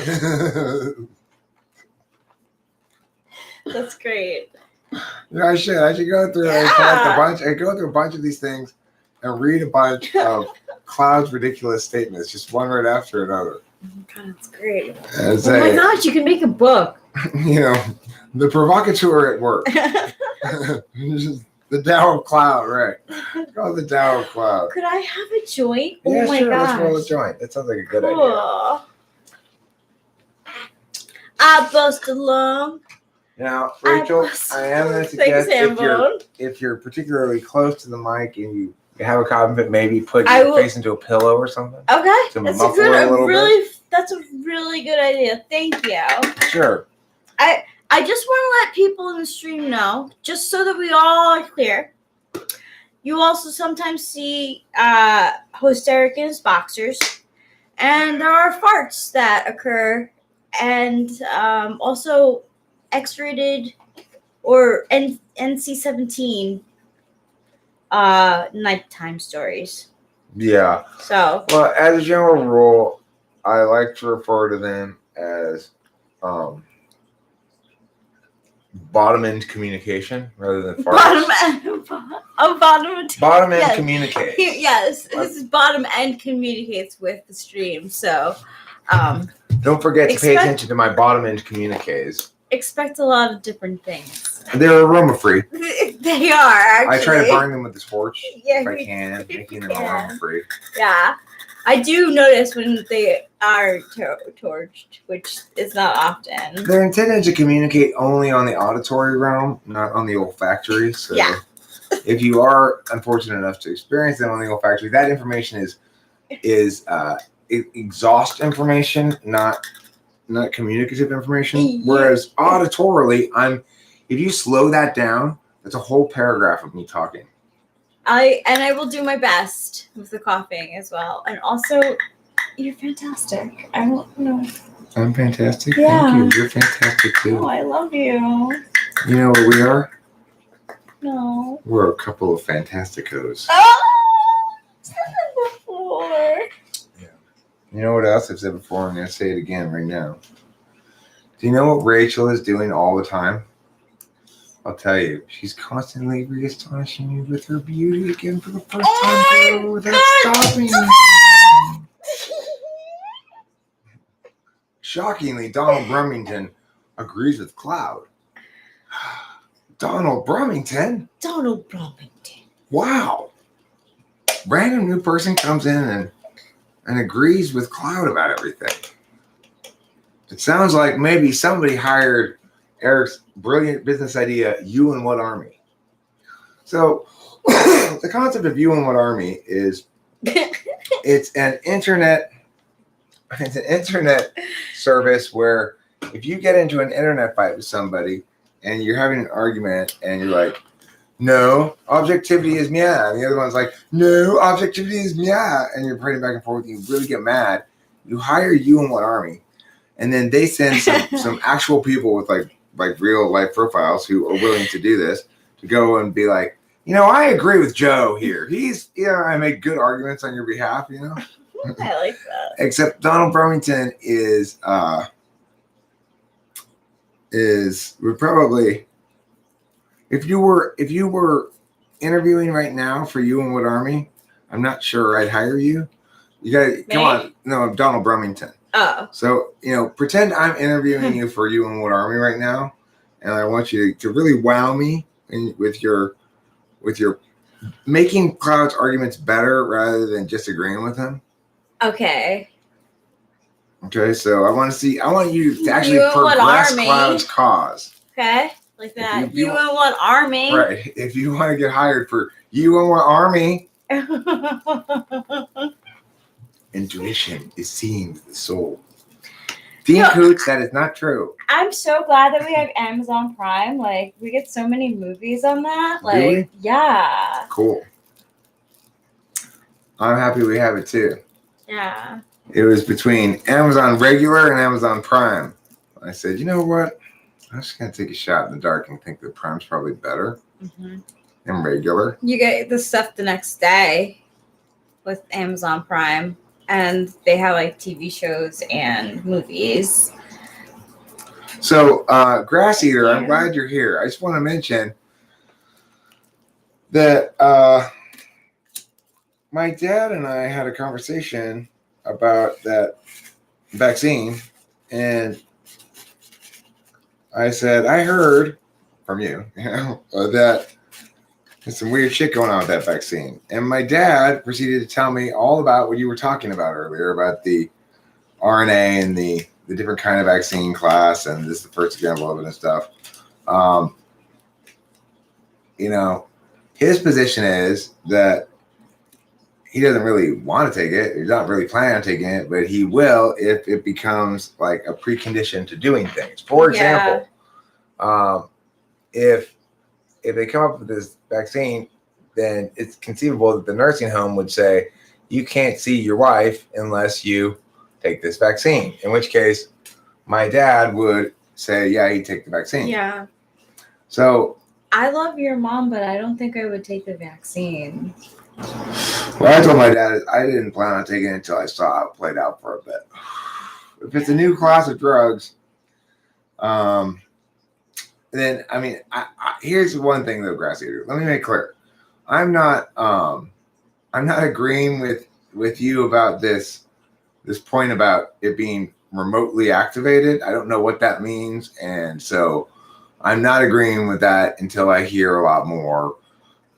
That's great. Yeah, I should go through a bunch of these things and read a bunch of Cloud's ridiculous statements, just one right after another. Oh my god, that's great. Oh my gosh, you can make a book. You know, the provocateur at work. The Tao of Cloud, right? Call the Tao of Cloud. Could I have a joint? Yeah, oh my sure. gosh. Let's roll a joint. That sounds like a good idea. I bust along. Now, Rachel, I am going to suggest if you're particularly close to the mic and you have a copy of it, maybe put your face into a pillow or something. Okay, that's That's a really good idea. Thank you. Sure. I just want to let people in the stream know, just so that we all are clear. You also sometimes see Hostericans, boxers, and there are farts that occur, and also X-rated or NC-17 nighttime stories. Yeah. So. Well, as a general rule, I like to refer to them as bottom end communication rather than farts. Bottom end communicates. Yes, this is bottom end communicates with the stream. So, don't forget to pay attention to my bottom end communiques. Expect a lot of different things. They're aroma free. They are. Actually. I try to burn them with this torch if I can, making them aroma free. Yeah. I do notice when they are torched, which is not often. They're intended to communicate only on the auditory realm, not on the olfactory. So if you are unfortunate enough to experience them on the olfactory, that information is exhaust information, not communicative information. Yeah. Whereas auditorily, if you slow that down, that's a whole paragraph of me talking. I will do my best with the coughing as well. And also, you're fantastic. I don't know. I'm fantastic? Yeah. Thank you. You're fantastic too. Oh, I love you. You know what we are? No. We're a couple of fantasticos. Oh! I've said it before. Yeah. You know what else I've said before? I'm going to say it again right now. Do you know what Rachel is doing all the time? I'll tell you, she's constantly re-astonishing you with her beauty again for the first time without stopping. Shockingly, Donald Brummington agrees with Cloud. Donald Brumington. Donald Brumington. Wow. Random new person comes in and agrees with Cloud about everything. It sounds like maybe somebody hired Eric's brilliant business idea, You and What Army? So the concept of You and What Army is it's an internet service where if you get into an internet fight with somebody and you're having an argument and you're like, no, objectivity is meow. And the other one's like, no, objectivity is meow. And you're fighting back and forth and you really get mad. You hire You and What Army. And then they send some actual people with like real life profiles who are willing to do this to go and be like, I agree with Joe here. I make good arguments on your behalf, I like that. Except Donald Brumington would probably, if you were interviewing right now for You and What Army, I'm not sure I'd hire you. You gotta come on. No, Donald Brumington. Oh. So, pretend I'm interviewing you for You and What Army right now, and I want you to really wow me with your making Cloud's arguments better rather than just agreeing with him. Okay. Okay, so I want you to actually progress Cloud's cause. Okay, like that. You and What Army? Right. If you want to get hired for You and What Army. Intuition is seeing with the soul. Dean Coots, that is not true. I'm so glad that we have Amazon Prime. Like, we get so many movies on that. Like, really? Yeah. Cool. I'm happy we have it too. Yeah. It was between Amazon Regular and Amazon Prime. I said, you know what? I'm just going to take a shot in the dark and think that Prime's probably better than Regular. You get the stuff the next day with Amazon Prime. And they have like TV shows and movies. So, Grass Eater, I'm glad you're here. I just want to mention that my dad and I had a conversation about that vaccine, and I said, I heard from you, that there's some weird shit going on with that vaccine. And my dad proceeded to tell me all about what you were talking about earlier, about the RNA and the different kind of vaccine class, and this is the first example of it and stuff. His position is that he doesn't really want to take it. He's not really planning on taking it, but he will if it becomes like a precondition to doing things. For example, if they come up with this vaccine, then it's conceivable that the nursing home would say, you can't see your wife unless you take this vaccine. In which case, my dad would say, yeah, you take the vaccine. Yeah. So I love your mom, but I don't think I would take the vaccine. Well, I told my dad I didn't plan on taking it until I saw how it played out for a bit. If it's a new class of drugs, then here's one thing though, Grass Eater. Let me make clear. I'm not agreeing with you about this point about it being remotely activated. I don't know what that means, and so I'm not agreeing with that until I hear a lot more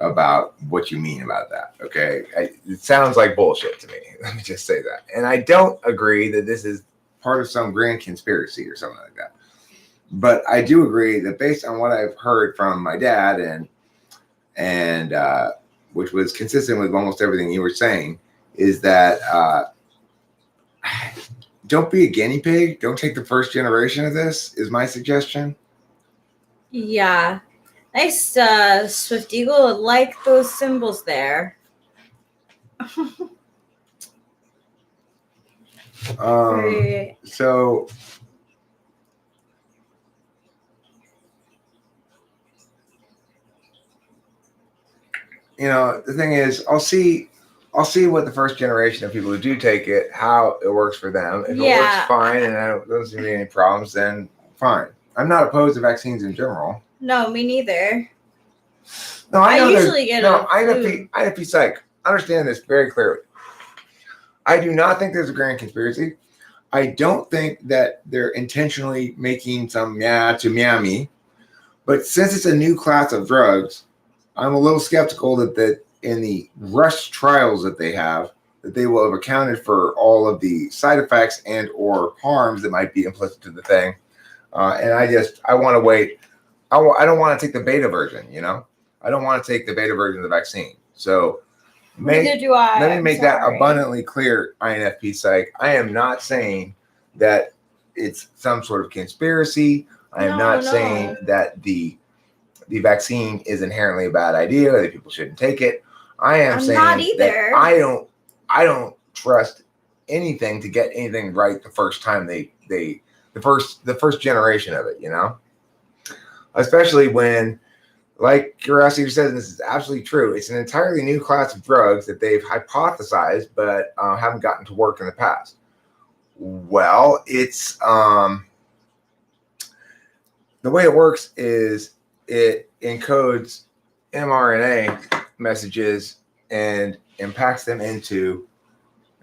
about what you mean about that. Okay, it sounds like bullshit to me. Let me just say that. And I don't agree that this is part of some grand conspiracy or something like that. But I do agree that based on what I've heard from my dad and which was consistent with almost everything you were saying, is that don't be a guinea pig. Don't take the first generation of this, is my suggestion. Yeah. Nice, Swift Eagle. Like those symbols there. So the thing is, I'll see what the first generation of people who do take it, how it works for them. If it works fine and there doesn't seem to be any problems, then fine. I'm not opposed to vaccines in general. No, me neither. No, I usually get INFP psych. Understand this very clearly. I do not think there's a grand conspiracy. I don't think that they're intentionally making some to meow me, But since it's a new class of drugs, I'm a little skeptical that in the rush trials that they have, that they will have accounted for all of the side effects and or harms that might be implicit to the thing. And I want to wait. I don't want to take the beta version, I don't want to take the beta version of the vaccine. So Neither do I. let me make that abundantly clear, INFP Psych. I am not saying that it's some sort of conspiracy. I am not saying that the vaccine is inherently a bad idea, that people shouldn't take it. I'm saying not either. That I don't trust anything to get anything right the first time the first generation of it, especially when, like Curiosity says, this is absolutely true. It's an entirely new class of drugs that they've hypothesized, but haven't gotten to work in the past. Well, it's the way it works is it encodes mRNA messages and impacts them into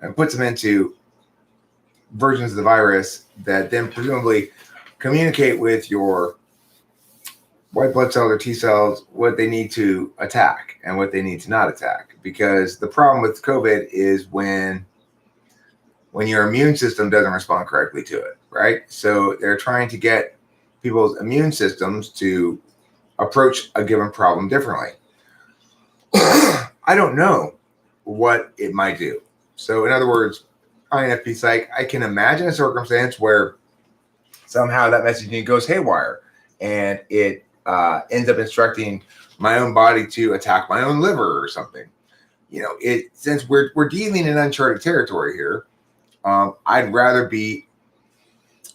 and puts them into versions of the virus that then presumably communicate with your white blood cells or T cells what they need to attack and what they need to not attack. Because the problem with COVID is when your immune system doesn't respond correctly to it, right? So they're trying to get people's immune systems to approach a given problem differently. I don't know what it might do. So in other words, INFP Psych, I can imagine a circumstance where somehow that messaging goes haywire and it ends up instructing my own body to attack my own liver or something. Since we're dealing in uncharted territory here, I'd rather be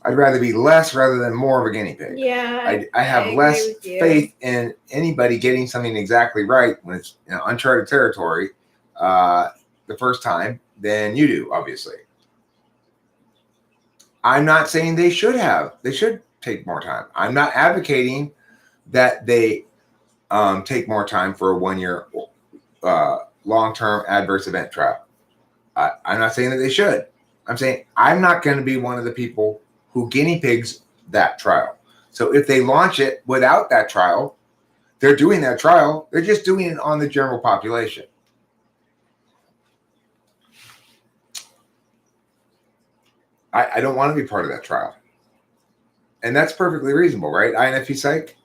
less rather than more of a guinea pig. Yeah, I have less faith in anybody getting something exactly right when it's uncharted territory the first time than you do, obviously. I'm not saying they should take more time. I'm not advocating that they take more time for a 1 year long-term adverse event trial. I'm not saying that they should. I'm saying I'm not going to be one of the people who guinea pigs that trial. So if they launch it without that trial, they're doing that trial. They're just doing it on the general population. I don't want to be part of that trial. And that's perfectly reasonable, right? INFP Psych?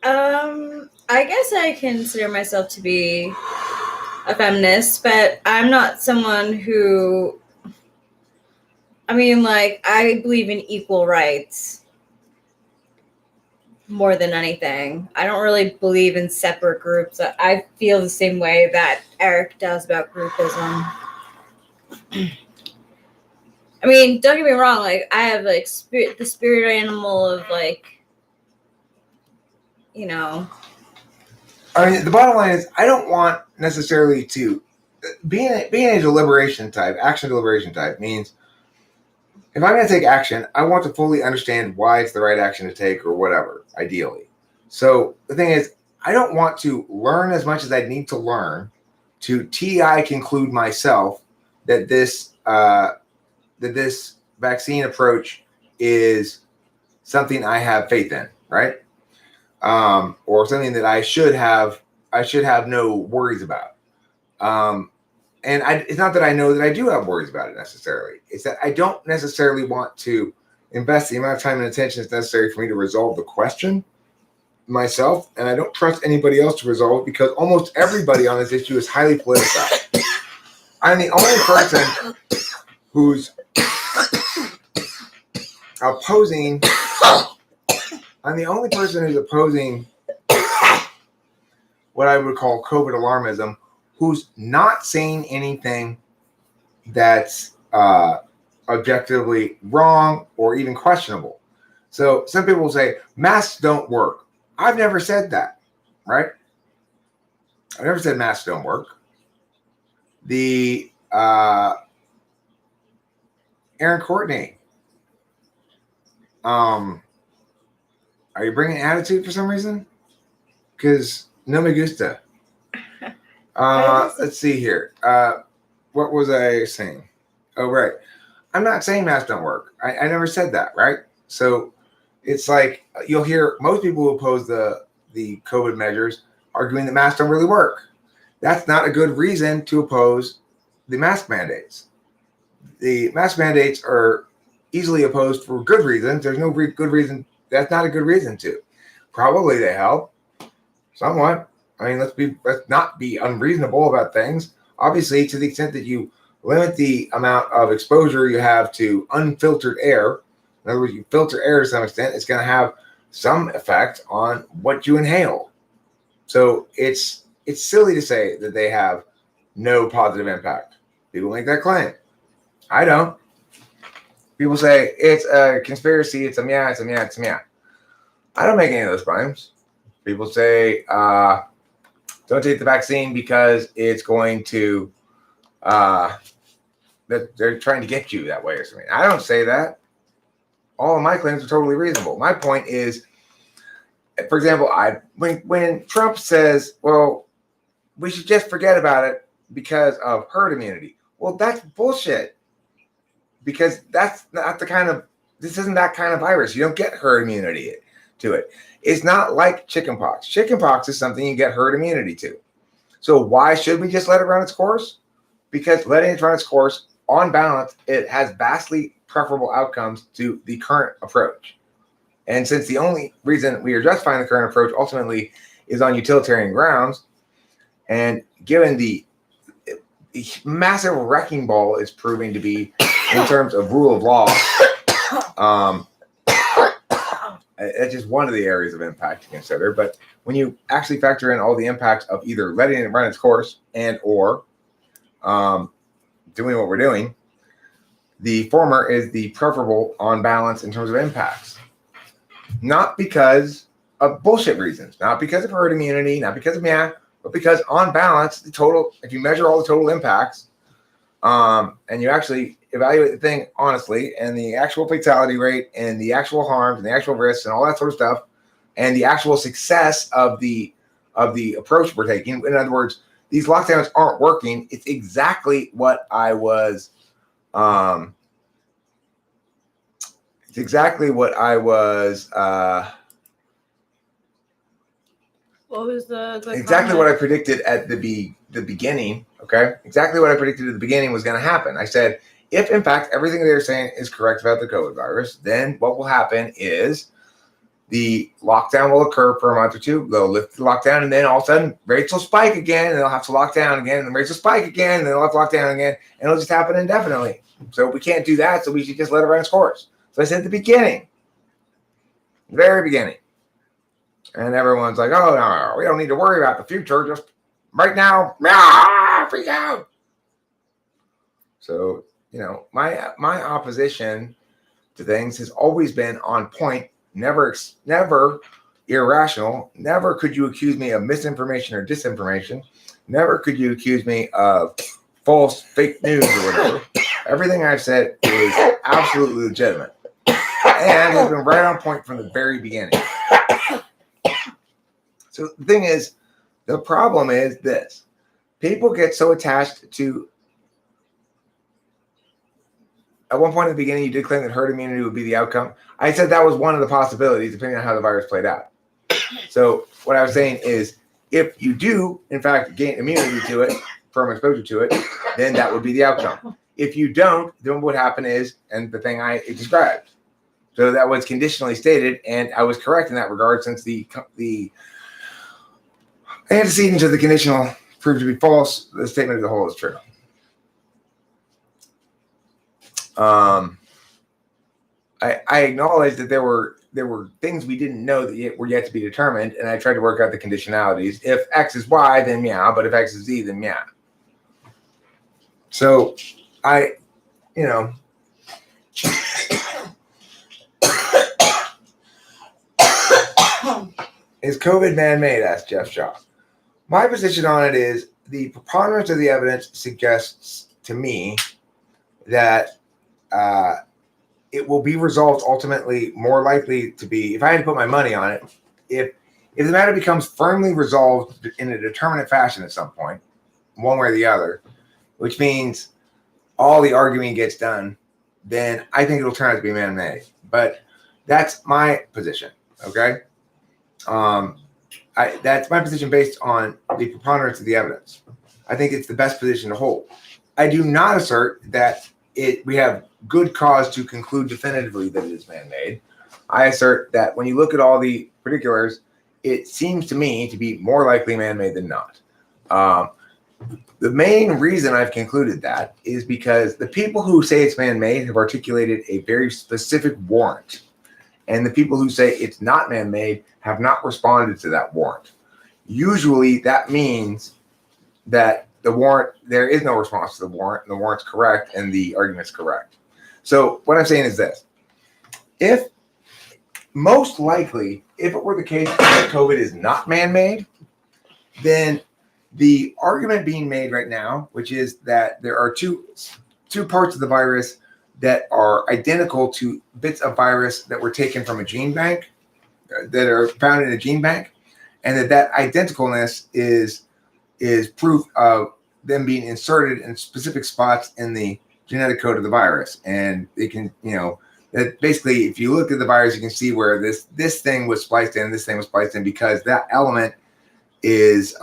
I guess I consider myself to be a feminist, but I'm not someone who, I believe in equal rights more than anything. I don't really believe in separate groups. I feel the same way that Eric does about groupism. Don't get me wrong, I have the spirit animal of the bottom line is I don't want necessarily to being a deliberation type, action deliberation type means if I'm going to take action, I want to fully understand why it's the right action to take or whatever, ideally. So the thing is, I don't want to learn as much as I need to learn to TI conclude myself that this vaccine approach is something I have faith in, right? Or something that I should have no worries about. And it's not that I know that I do have worries about it necessarily. It's that I don't necessarily want to invest the amount of time and attention that's necessary for me to resolve the question myself. And I don't trust anybody else to resolve it because almost everybody on this issue is highly politicized. I'm the only person who's opposing. I'm the only person who's opposing what I would call COVID alarmism, who's not saying anything that's objectively wrong or even questionable. So some people will say masks don't work. I've never said that, right? I've never said masks don't work. The Aaron Courtney, are you bringing attitude for some reason? Because no me gusta. Let's see here. What was I saying? Oh, right. I'm not saying masks don't work. I never said that, right? So It's like you'll hear most people who oppose the COVID measures arguing that masks don't really work. That's not a good reason to oppose the mask mandates. The mask mandates are easily opposed for good reasons. There's no good reason. That's not a good reason to. Probably they help somewhat. I mean, let's not be unreasonable about things. Obviously, to the extent that you limit the amount of exposure you have to unfiltered air, in other words, you filter air to some extent, it's going to have some effect on what you inhale. So it's silly to say that they have no positive impact. People make that claim. I don't. People say it's a conspiracy, it's a meow, it's a meow, it's a meow. I don't make any of those claims. People say don't take the vaccine because it's going to that they're trying to get you that way or something. I don't say that. All of my claims are totally reasonable. My point is, for example, when Trump says, well, we should just forget about it because of herd immunity. Well, that's bullshit. Because that's not this isn't that kind of virus. You don't get herd immunity to it. It's not like chickenpox. Chickenpox is something you get herd immunity to. So why should we just let it run its course? Because letting it run its course, on balance, it has vastly preferable outcomes to the current approach. And since the only reason we are justifying the current approach ultimately is on utilitarian grounds, and given the massive wrecking ball it's proving to be in terms of rule of law, that's just one of the areas of impact to consider. But when you actually factor in all the impacts of either letting it run its course and or doing what we're doing, the former is the preferable on balance in terms of impacts. Not because of bullshit reasons, not because of herd immunity, not because of but because on balance, the total, if you measure all the total impacts, and you actually evaluate the thing honestly, and the actual fatality rate and the actual harms and the actual risks and all that sort of stuff, and the actual success of the approach we're taking. In other words, these lockdowns aren't working. It's exactly what I was what was the exactly comment? what I predicted at the beginning. Okay, exactly what I predicted at the beginning was going to happen. I said, if in fact everything they're saying is correct about the COVID virus, then what will happen is the lockdown will occur for a month or two. They'll lift the lockdown, and then all of a sudden rates will spike again, and they'll have to lock down again, and the rates will spike again, and they'll have to lock down again, and it'll just happen indefinitely. So we can't do that. So we should just let it run its course. So I said at the beginning, very beginning. And everyone's like, oh, no, we don't need to worry about the future. Just right now, freak out. So, my opposition to things has always been on point, never irrational. Never could you accuse me of misinformation or disinformation. Never could you accuse me of false, fake news or whatever. Everything I've said is absolutely legitimate. And has been right on point from the very beginning. So the thing is, the problem is this. People get so attached to, at one point in the beginning, you did claim that herd immunity would be the outcome. I said that was one of the possibilities, depending on how the virus played out. So what I was saying is, if you do, in fact, gain immunity to it, from exposure to it, then that would be the outcome. If you don't, then what would happen is, and the thing I described. So that was conditionally stated, and I was correct in that regard, since the antecedents of the conditional proved to be false. The statement as a whole is true. I acknowledge that there were things we didn't know that were yet to be determined, and I tried to work out the conditionalities. If X is Y, then meow, but if X is Z, then meow. So is COVID man-made? Asked Jeff Shaw. My position on it is the preponderance of the evidence suggests to me that it will be resolved ultimately, more likely to be, if I had to put my money on it, if the matter becomes firmly resolved in a determinate fashion at some point, one way or the other, which means all the arguing gets done, then I think it'll turn out to be man-made. But That's my position. Okay. That's my position based on the preponderance of the evidence. I think it's the best position to hold. I do not assert that we have good cause to conclude definitively that it is man-made. I assert that when you look at all the particulars, it seems to me to be more likely man-made than not. The main reason I've concluded that is because the people who say it's man-made have articulated a very specific warrant. And the people who say it's not man-made have not responded to that warrant. Usually that means that the warrant, there is no response to the warrant, and the warrant's correct, and the argument's correct. So what I'm saying is this. If most likely, if it were the case that COVID is not man-made, then the argument being made right now, which is that there are two parts of the virus that are identical to bits of virus that were taken from a gene bank, that are found in a gene bank, and that identicalness is proof of them being inserted in specific spots in the genetic code of the virus. And it can, that basically, if you look at the virus, you can see where this thing was spliced in, this thing was spliced in, because that element is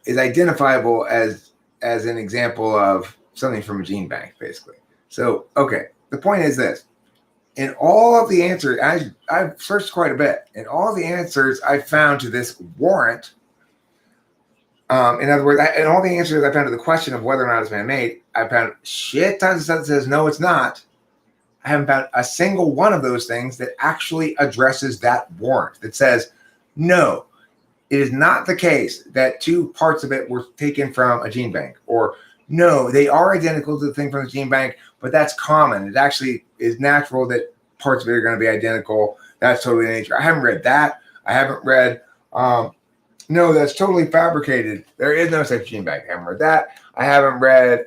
identifiable as an example of something from a gene bank, basically. So, okay, the point is this. In all of the answers, I've searched quite a bit. In all of the answers I found to this warrant, in other words, in all the answers I found to the question of whether or not it's man-made, I found shit tons of stuff that says, no, it's not. I haven't found a single one of those things that actually addresses that warrant, that says, no, it is not the case that two parts of it were taken from a gene bank, or no, they are identical to the thing from the gene bank, but that's common. It actually is natural that parts of it are going to be identical. That's totally nature. I haven't read that. I haven't read, no, that's totally fabricated. There is no such gene bank. I haven't read that. I haven't read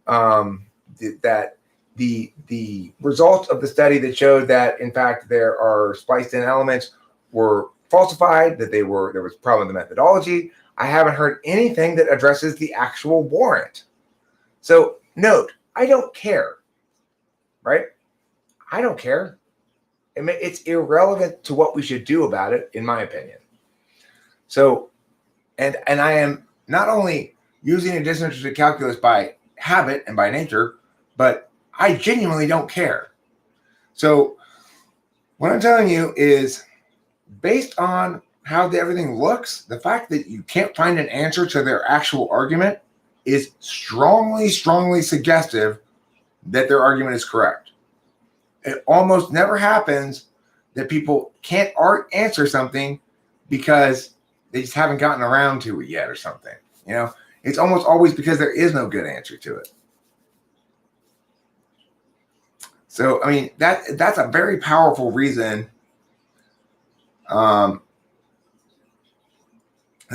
that the results of the study that showed that, in fact, there are spliced in elements were falsified, that there was a problem with the methodology. I haven't heard anything that addresses the actual warrant. So note, I don't care, right? I don't care. I mean, it's irrelevant to what we should do about it, in my opinion. So, and I am not only using a disinterested calculus by habit and by nature, but I genuinely don't care. So what I'm telling you is, based on how everything looks, the fact that you can't find an answer to their actual argument is strongly, strongly suggestive that their argument is correct. It almost never happens that people can't answer something because they just haven't gotten around to it yet or something. It's almost always because there is no good answer to it. So, I mean, that's a very powerful reason. And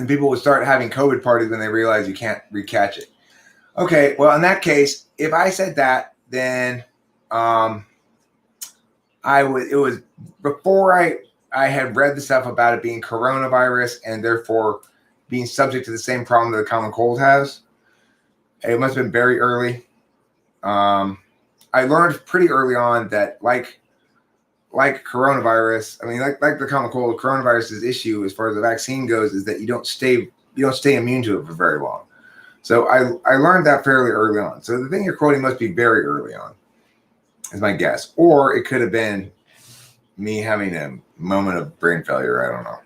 people would start having COVID parties when they realize you can't recatch it. Okay, well, in that case, if I said that, then it was before I had read the stuff about it being coronavirus and therefore being subject to the same problem that the common cold has. It must have been very early. I learned pretty early on that like coronavirus, I mean, like the common cold, coronavirus's issue as far as the vaccine goes is that you don't stay immune to it for very long. So I learned that fairly early on. So the thing you're quoting must be very early on, is my guess. Or it could have been me having a moment of brain failure. I don't know.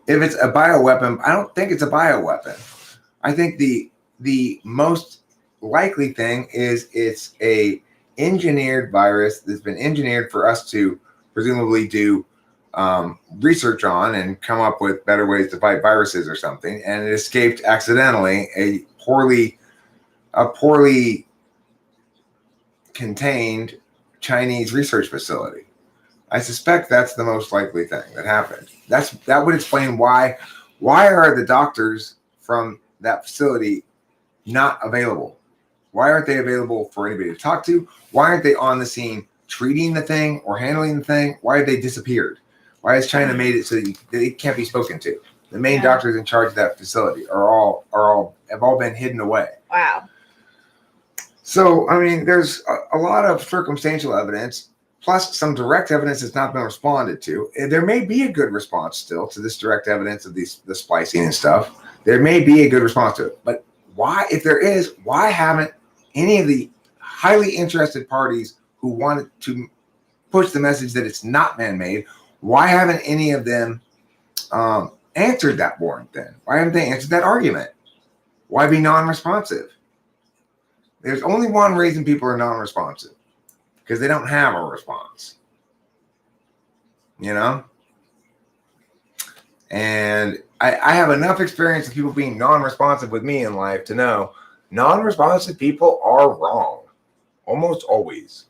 If it's a bioweapon, I don't think it's a bioweapon. I think the most likely thing is it's a engineered virus that's been engineered for us to presumably do research on and come up with better ways to fight viruses or something, and it escaped accidentally a poorly contained Chinese research facility. I suspect that's the most likely thing that happened. That would explain why are the doctors from that facility not available? Why aren't they available for anybody to talk to? Why aren't they on the scene treating the thing or handling the thing? Why have they disappeared? Why has China made it so that they can't be spoken to? The main doctors in charge of that facility have all been hidden away. Wow. So, I mean, there's a lot of circumstantial evidence, plus some direct evidence that's not been responded to. There may be a good response still to this direct evidence of the splicing and stuff. There may be a good response to it. But why, if there is, why haven't any of the highly interested parties who wanted to push the message that it's not man-made, why haven't any of them answered that warrant then? Why haven't they answered that argument? Why be non-responsive? There's only one reason people are non-responsive, because they don't have a response. You know? And I have enough experience of people being non-responsive with me in life to know non-responsive people are wrong. Almost always.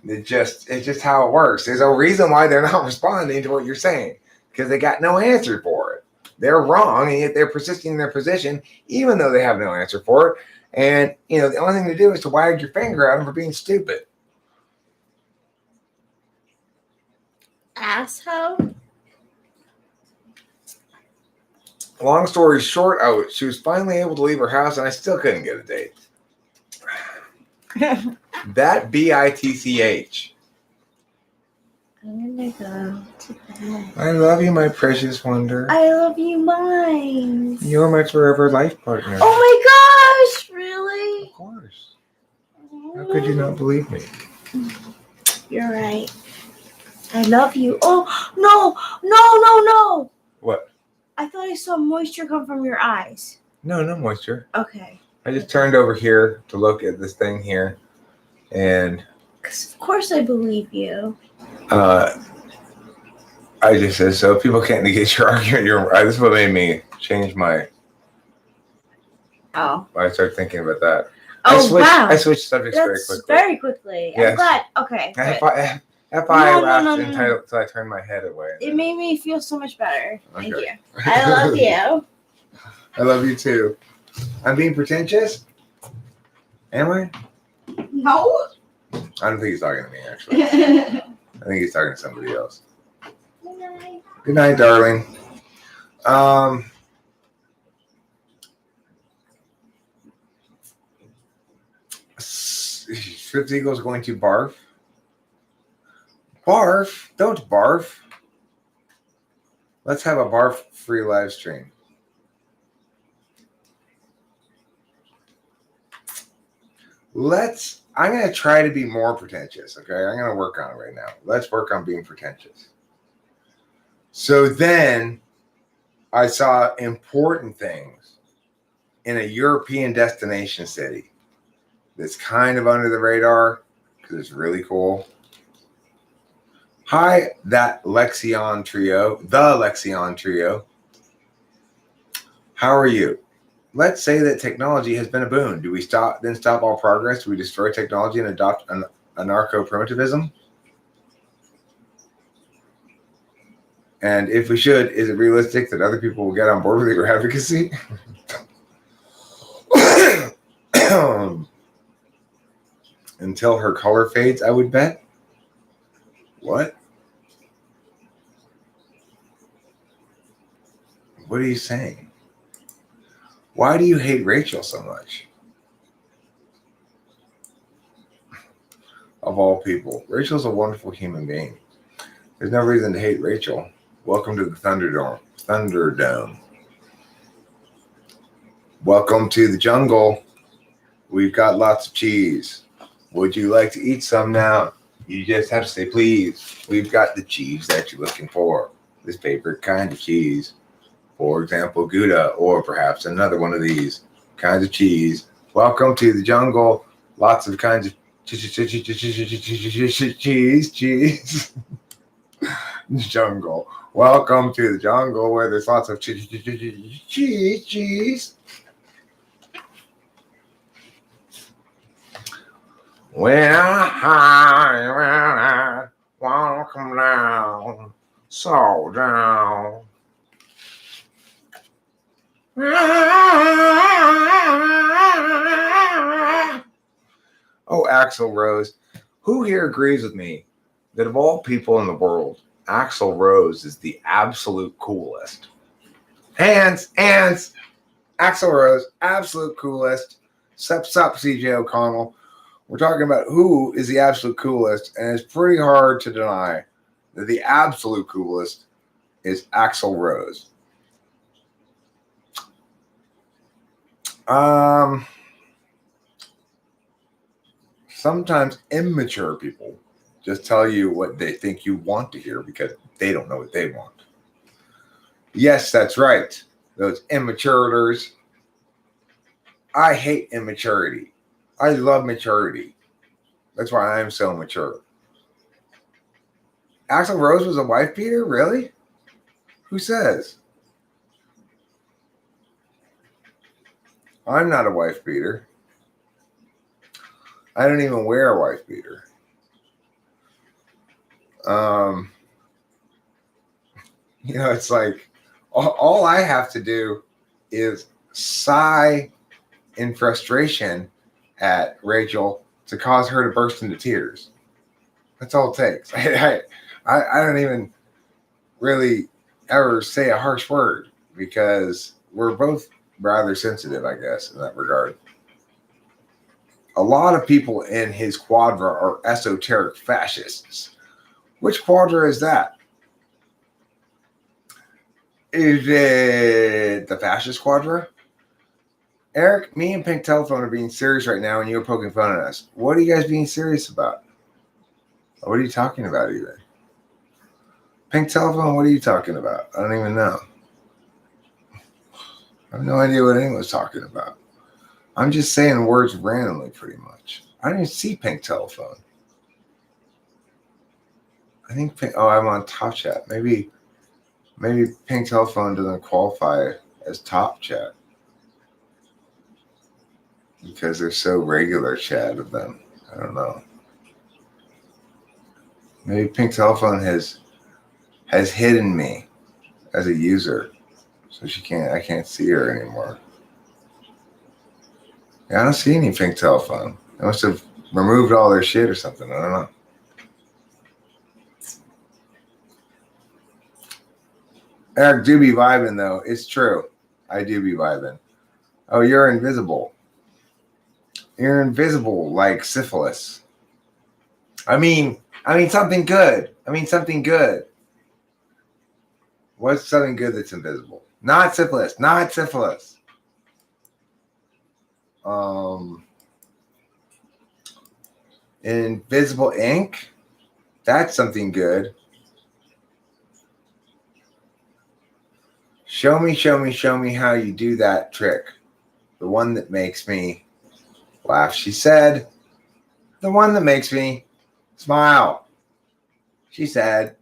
It's just how it works. There's a reason why they're not responding to what you're saying, because they got no answer for it. They're wrong, and yet they're persisting in their position, even though they have no answer for it. And, the only thing to do is to wag your finger at them for being stupid. Asshole. Long story short, she was finally able to leave her house, and I still couldn't get a date. That bitch. I'm gonna go to bed. I love you, my precious wonder. I love you, mine. You're my forever life partner. Oh my gosh, really? Of course. How could you not believe me? You're right. I love you. Oh, no. What? I thought I saw moisture come from your eyes. No moisture. Okay. I just turned over here to look at this thing here, and Because of course I believe you. I just said, so people can't negate your argument. This is what made me change my. Oh. I started thinking about that. Oh, wow. I switched subjects That's very quickly. Yes. Yes. I'm glad. Okay. If I laughed No. until I turned my head away. It made me feel so much better. Thank Okay. you. I love you. I love you too. I'm being pretentious? Am I? No. I don't think he's talking to me, actually. I think he's talking to somebody else. Good night. Good night, darling. Swift Eagle's going to barf. Barf? Don't barf. Let's have a barf-free live stream. I'm going to try to be more pretentious, okay? I'm going to work on it right now. Let's work on being pretentious. So then I saw important things in a European destination city that's kind of under the radar because it's really cool. Hi, the Lexion Trio. How are you? Let's say that technology has been a boon. Do we stop all progress? Do we destroy technology and adopt anarcho-primitivism? And if we should, is it realistic that other people will get on board with your advocacy? Until her color fades, I would bet. What? What are you saying? Why do you hate Rachel so much? Of all people, Rachel's a wonderful human being. There's no reason to hate Rachel. Welcome to the Thunderdome. Welcome to the jungle. We've got lots of cheese. Would you like to eat some now? You just have to say please. We've got the cheese that you're looking for. This favorite kind of cheese. For example, Gouda, or perhaps another one of these kinds of cheese. Welcome to the jungle. Lots of kinds of cheese. Jungle. Welcome to the jungle where there's lots of cheese. When I wanna come down, so down. Oh, Axl Rose. Who here agrees with me that of all people in the world, Axl Rose is the absolute coolest? Hands. Axl Rose, absolute coolest. Sup, CJ O'Connell. We're talking about who is the absolute coolest, and it's pretty hard to deny that the absolute coolest is Axl Rose. Sometimes immature people just tell you what they think you want to hear because they don't know what they want. Yes, that's right. Those immatures. I hate immaturity. I love maturity. That's why I'm so mature. Axl Rose was a wife beater? Really? Who says? I'm not a wife beater. I don't even wear a wife beater. It's like all I have to do is sigh in frustration at Rachel to cause her to burst into tears. That's all it takes. I don't even really ever say a harsh word because we're both rather sensitive, I guess, in that regard. A lot of people in his quadra are esoteric fascists. Which quadra is that? Is it the fascist quadra? Eric, me and Pink Telephone are being serious right now and you're poking fun at us. What are you guys being serious about? What are you talking about even? Pink Telephone, what are you talking about? I don't even know. I have no idea what anyone's talking about. I'm just saying words randomly pretty much. I didn't even see Pink Telephone. I think I'm on Top Chat. Maybe Pink Telephone doesn't qualify as Top Chat because they're so regular chat of them. I don't know. Maybe Pink Telephone has hidden me as a user, so I can't see her anymore. Yeah, I don't see any Pink Telephone. They must have removed all their shit or something. I don't know. Eric do be vibing though. It's true. I do be vibing. Oh, you're invisible. You're invisible like syphilis. I mean something good. Something good. What's something good that's invisible? Not syphilis. Not syphilis. Invisible ink. That's something good. Show me how you do that trick. The one that makes me laugh. She said, the one that makes me smile. She said,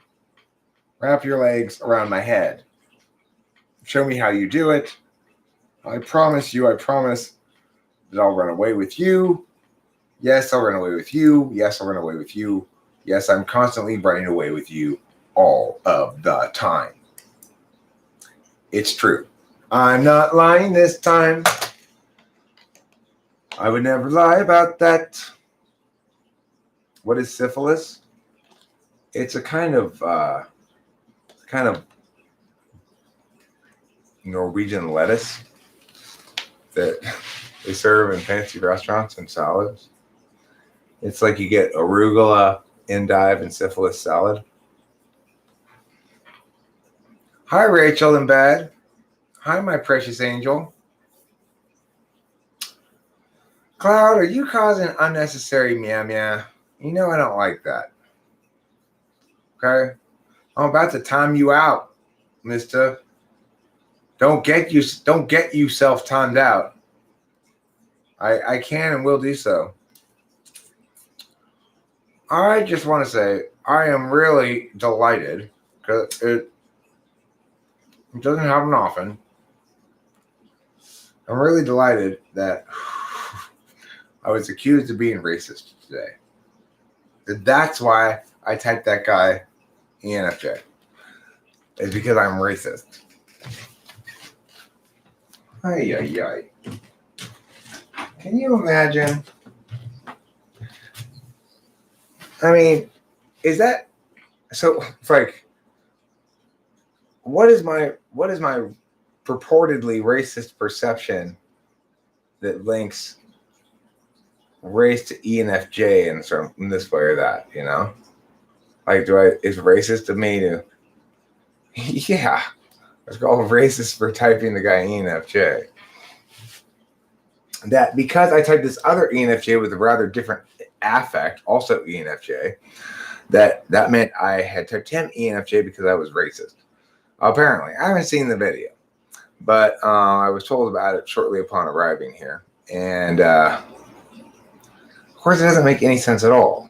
wrap your legs around my head. Show me how you do it. I promise that I'll run away with you. Yes, I'll run away with you. Yes, I'll run away with you. Yes, I'm constantly running away with you all of the time. It's true. I'm not lying this time. I would never lie about that. What is syphilis? It's a kind of Norwegian lettuce that they serve in fancy restaurants and salads. It's like you get arugula, endive, and syphilis salad. Hi, Rachel in bed. Hi, my precious angel. Cloud, are you causing unnecessary meow meow? You know I don't like that. Okay? I'm about to time you out, mister. Don't get yourself timed out. I can and will do so. I just want to say I am really delighted because it doesn't happen often. I'm really delighted that I was accused of being racist today. That's why I typed that guy ENFJ. It's because I'm racist. Ay, ay, ay. Can you imagine? I mean, is that so? It's like, what is my purportedly racist perception that links race to ENFJ in this way or that, you know? Like, is racist of me to, yeah, it's called racist for typing the guy ENFJ. That because I typed this other ENFJ with a rather different affect, also ENFJ, that meant I had typed him ENFJ because I was racist. Apparently, I haven't seen the video, but I was told about it shortly upon arriving here. And of course, it doesn't make any sense at all.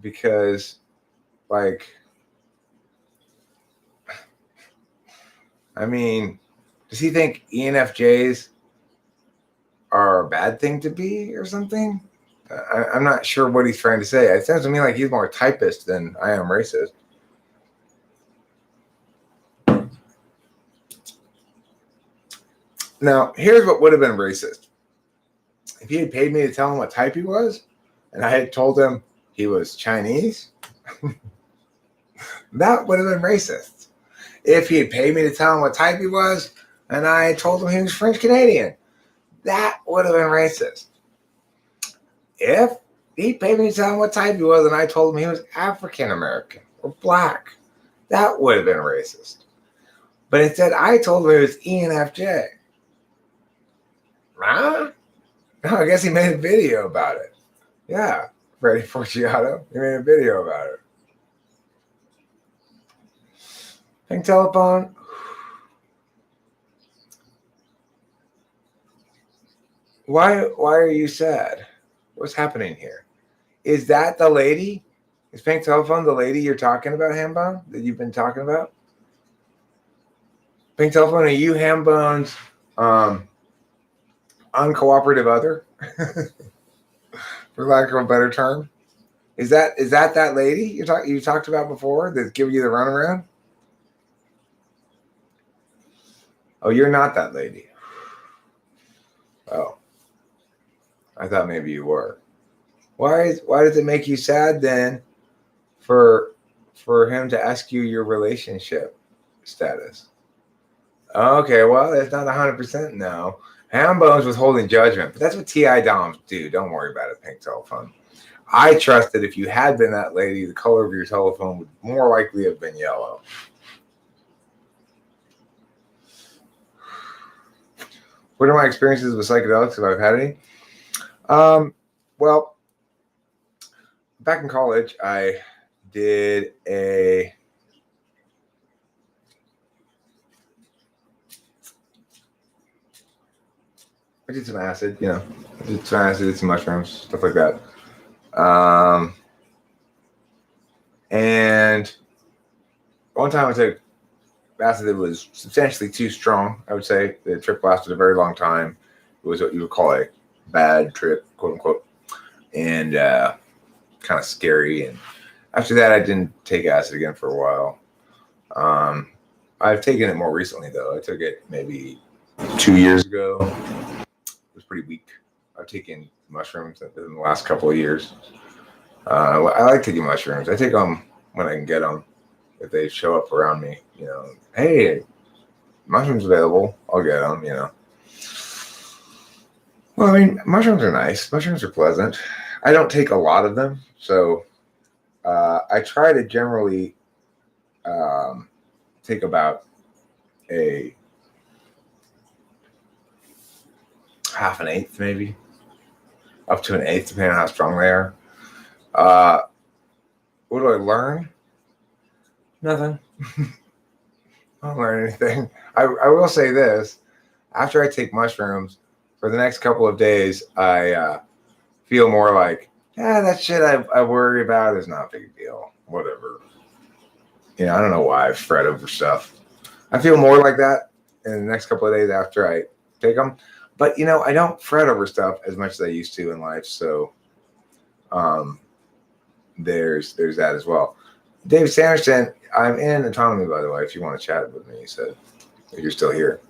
Because, like, I mean, does he think ENFJs are a bad thing to be or something? I'm not sure what he's trying to say. It sounds to me like he's more typist than I am racist. Now, here's what would have been racist. If he had paid me to tell him what type he was, and I had told him he was Chinese, that would have been racist. If he had paid me to tell him what type he was, and I told him he was French Canadian, that would have been racist. If he paid me to tell him what type he was, and I told him he was African American or black, that would have been racist. But instead, I told him he was ENFJ. Huh? No, I guess he made a video about it. Yeah, Freddie Fortunato. He made a video about it. Pink telephone. Why are you sad? What's happening here? Is that the lady? Is Pink Telephone the lady you're talking about, Hambone? That you've been talking about? Pink Telephone, are you Hambone's uncooperative other? For lack of a better term? Is that lady you talked about before that's giving you the runaround? Oh, you're not that lady. Oh. I thought maybe you were. Why does it make you sad then for him to ask you your relationship status? Okay, well, that's not 100% no. Hambone's withholding judgment, but that's what TI Doms do. Don't worry about it, Pink Telephone. I trust that if you had been that lady, the color of your telephone would more likely have been yellow. What are my experiences with psychedelics, if I've had any? Well, back in college, I did some acid, I did some acid, did some mushrooms, stuff like that. And one time I took acid that was substantially too strong, I would say. The trip lasted a very long time. It was what you would call a bad trip, quote unquote, and kind of scary. And after that, I didn't take acid again for a while. I've taken it more recently, though. I took it maybe 2 years ago. It was pretty weak. I've taken mushrooms in the last couple of years. I like taking mushrooms. I take them when I can get them. If they show up around me, hey, mushrooms available, I'll get them, Well, I mean, mushrooms are nice. Mushrooms are pleasant. I don't take a lot of them, so I try to generally take about a half an eighth, maybe up to an eighth, depending on how strong they are. What do I learn? Nothing. I don't learn anything. I will say this: after I take mushrooms, for the next couple of days, I feel more like, that shit I worry about is not a big deal. Whatever. I don't know why I fret over stuff. I feel more like that in the next couple of days after I take them. But, I don't fret over stuff as much as I used to in life. So there's that as well. Dave Sanderson, I'm in Autonomy, by the way, if you want to chat with me, he said, if you're still here.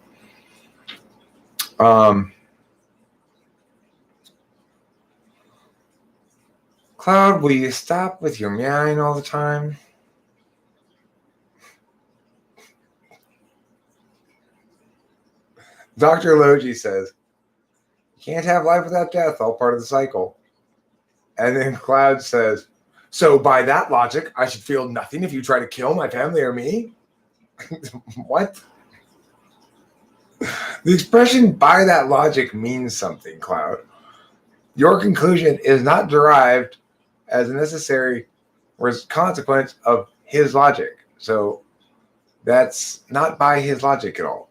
Cloud, will you stop with your meowing all the time? Dr. Logi says, you can't have life without death, all part of the cycle. And then Cloud says, so by that logic, I should feel nothing if you try to kill my family or me? What? The expression by that logic means something, Cloud. Your conclusion is not derived as a necessary consequence of his logic. So that's not by his logic at all.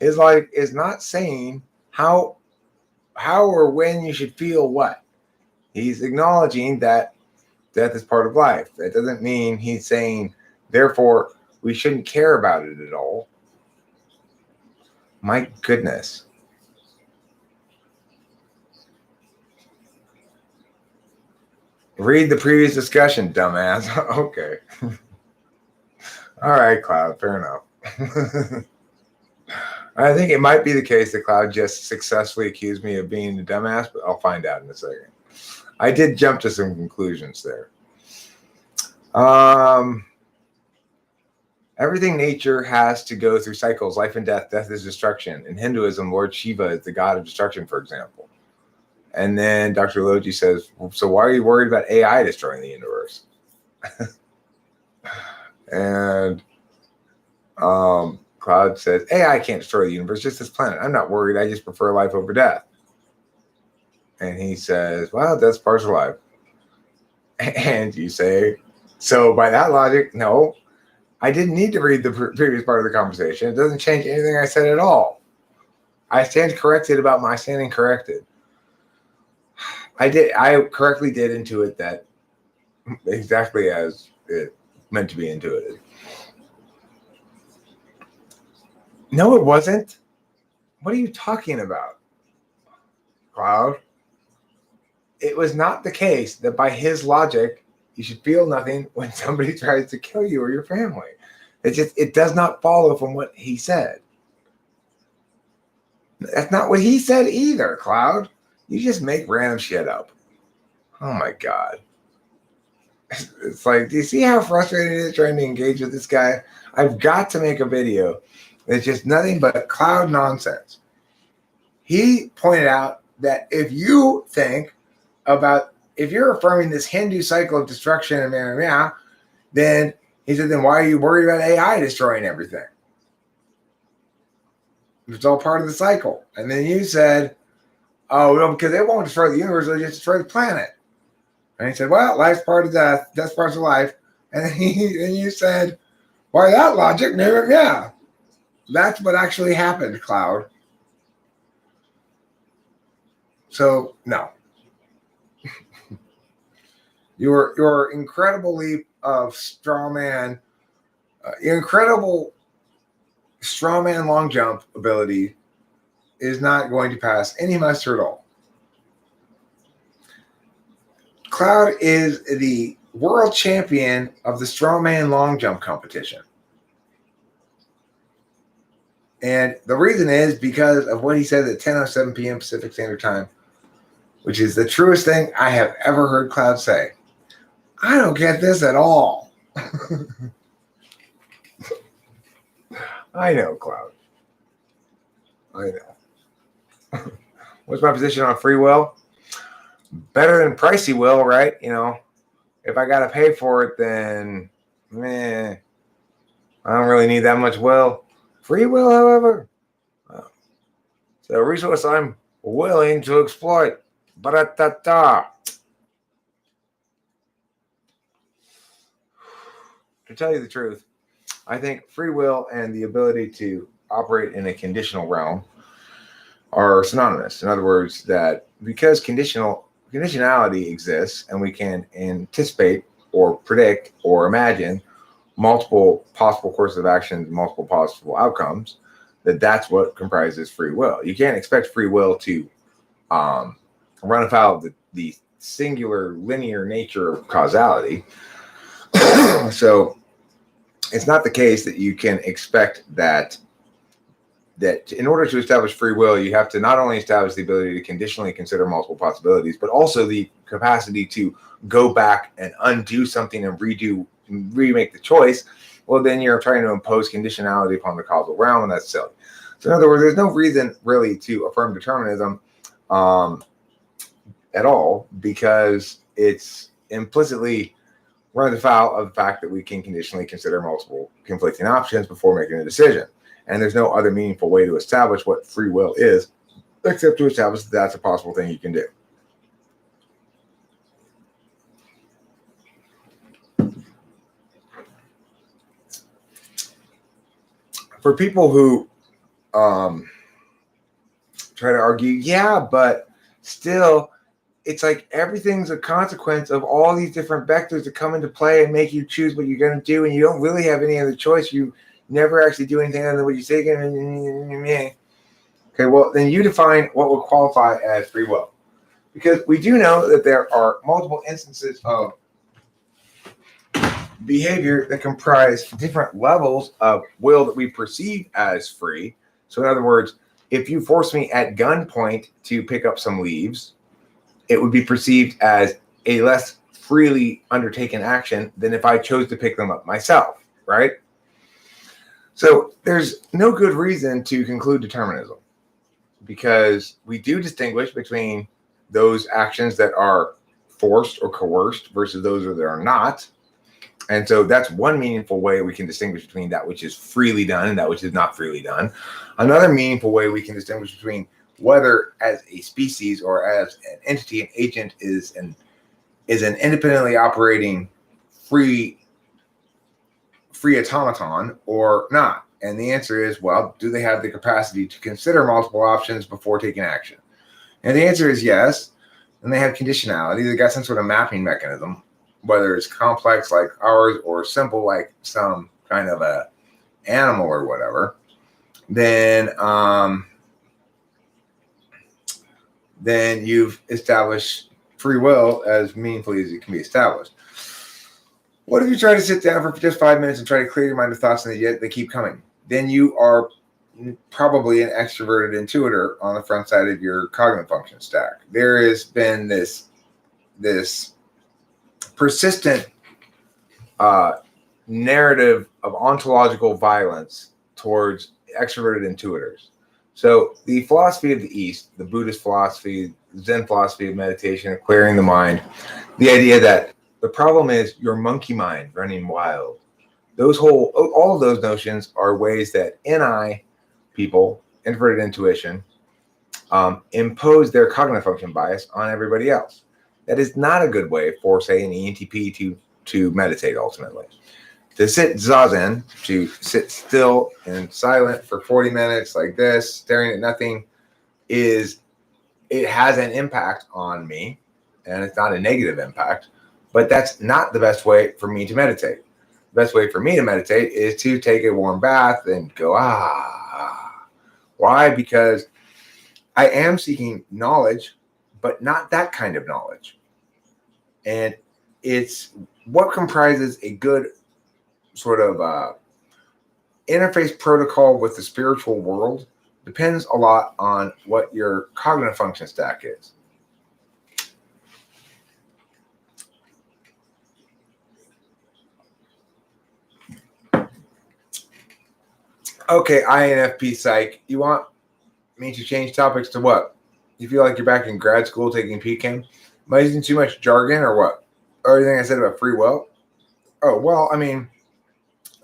His logic is not saying how or when you should feel what. He's acknowledging that death is part of life. That doesn't mean he's saying, therefore, we shouldn't care about it at all. My goodness. Read the previous discussion, dumbass. Okay. All right, Cloud, fair enough. I think it might be the case that Cloud just successfully accused me of being a dumbass, but I'll find out in a second. I did jump to some conclusions there. Everything nature has to go through cycles, life and death. Death is destruction. In Hinduism, Lord Shiva is the god of destruction, for example. And then Dr. Logi says, so why are you worried about AI destroying the universe? And Cloud says, AI can't destroy the universe, just this planet. I'm not worried. I just prefer life over death. And he says, well, that's part of life. And you say, so by that logic, no, I didn't need to read the previous part of the conversation. It doesn't change anything I said at all. I stand corrected about my standing corrected. I correctly did intuit that exactly as it meant to be intuited. No, it wasn't. What are you talking about, Cloud? It was not the case that by his logic, you should feel nothing when somebody tries to kill you or your family. It does not follow from what he said. That's not what he said either, Cloud. You just make random shit up. Oh my God. It's like, do you see how frustrating it is trying to engage with this guy? I've got to make a video. It's just nothing but Cloud nonsense. He pointed out that if you think about, if you're affirming this Hindu cycle of destruction and then he said, then why are you worried about AI destroying everything? It's all part of the cycle. And then you said, oh, no, because it won't destroy the universe, it'll just destroy the planet. And he said, well, life's part of death, death's part of life. And then you said, by that logic, yeah. That's what actually happened, Cloud. So, no. Your incredible leap of straw man, your incredible straw man long jump ability is not going to pass any muster at all. Cloud is the world champion of the straw man long jump competition. And the reason is because of what he said at 10:07 p.m. Pacific Standard Time, which is the truest thing I have ever heard Cloud say. I don't get this at all. I know, Cloud. I know. What's my position on free will? Better than pricey will, right? You know, if I got to pay for it, then, I don't really need that much will. Free will, however, it's a resource I'm willing to exploit. Ba-da-da-da. To tell you the truth, I think free will and the ability to operate in a conditional realm are synonymous. In other words, that because conditionality exists and we can anticipate or predict or imagine multiple possible courses of action, multiple possible outcomes, that's what comprises free will. You can't expect free will to run afoul of the singular linear nature of causality. So it's not the case that you can expect that in order to establish free will, you have to not only establish the ability to conditionally consider multiple possibilities, but also the capacity to go back and undo something and remake the choice. Well, then you're trying to impose conditionality upon the causal realm, and that's silly. So in other words, there's no reason really to affirm determinism at all, because it's implicitly runs afoul of the fact that we can conditionally consider multiple conflicting options before making a decision. And there's no other meaningful way to establish what free will is except to establish that that's a possible thing you can do. For people who try to argue, yeah, but still, it's like everything's a consequence of all these different vectors that come into play and make you choose what you're going to do, and you don't really have any other choice. You never actually do anything other than what you say. Okay, well, then you define what would qualify as free will. Because we do know that there are multiple instances of behavior that comprise different levels of will that we perceive as free. So in other words, if you force me at gunpoint to pick up some leaves, it would be perceived as a less freely undertaken action than if I chose to pick them up myself, right? So there's no good reason to conclude determinism, because we do distinguish between those actions that are forced or coerced versus those that are not. And so that's one meaningful way we can distinguish between that which is freely done and that which is not freely done. Another meaningful way we can distinguish between whether as a species or as an entity, an agent is an independently operating free automaton or not. And the answer is, well, do they have the capacity to consider multiple options before taking action? And the answer is yes. And they have conditionality. They got some sort of mapping mechanism, whether it's complex like ours or simple like some kind of a animal or whatever. Then you've established free will as meaningfully as it can be established. What if you try to sit down for just 5 minutes and try to clear your mind of thoughts and yet they keep coming? Then you are probably an extroverted intuitor on the front side of your cognitive function stack. There has been this persistent narrative of ontological violence towards extroverted intuitors. So the philosophy of the East, the Buddhist philosophy, Zen philosophy of meditation, of clearing the mind, the idea that the problem is your monkey mind running wild. All of those notions are ways that NI people, introverted intuition, impose their cognitive function bias on everybody else. That is not a good way for, say, an ENTP to meditate ultimately. To sit zazen, to sit still and silent for 40 minutes like this, staring at nothing, it has an impact on me, and it's not a negative impact, but that's not the best way for me to meditate. The best way for me to meditate is to take a warm bath and go, Why? Because I am seeking knowledge, but not that kind of knowledge. And it's what comprises a good sort of interface protocol with the spiritual world depends a lot on what your cognitive function stack is. Okay, INFP psych. You want me to change topics to what? You feel like you're back in grad school taking PChem? Am I using too much jargon or what? Or anything I said about free will? Oh, well, I mean,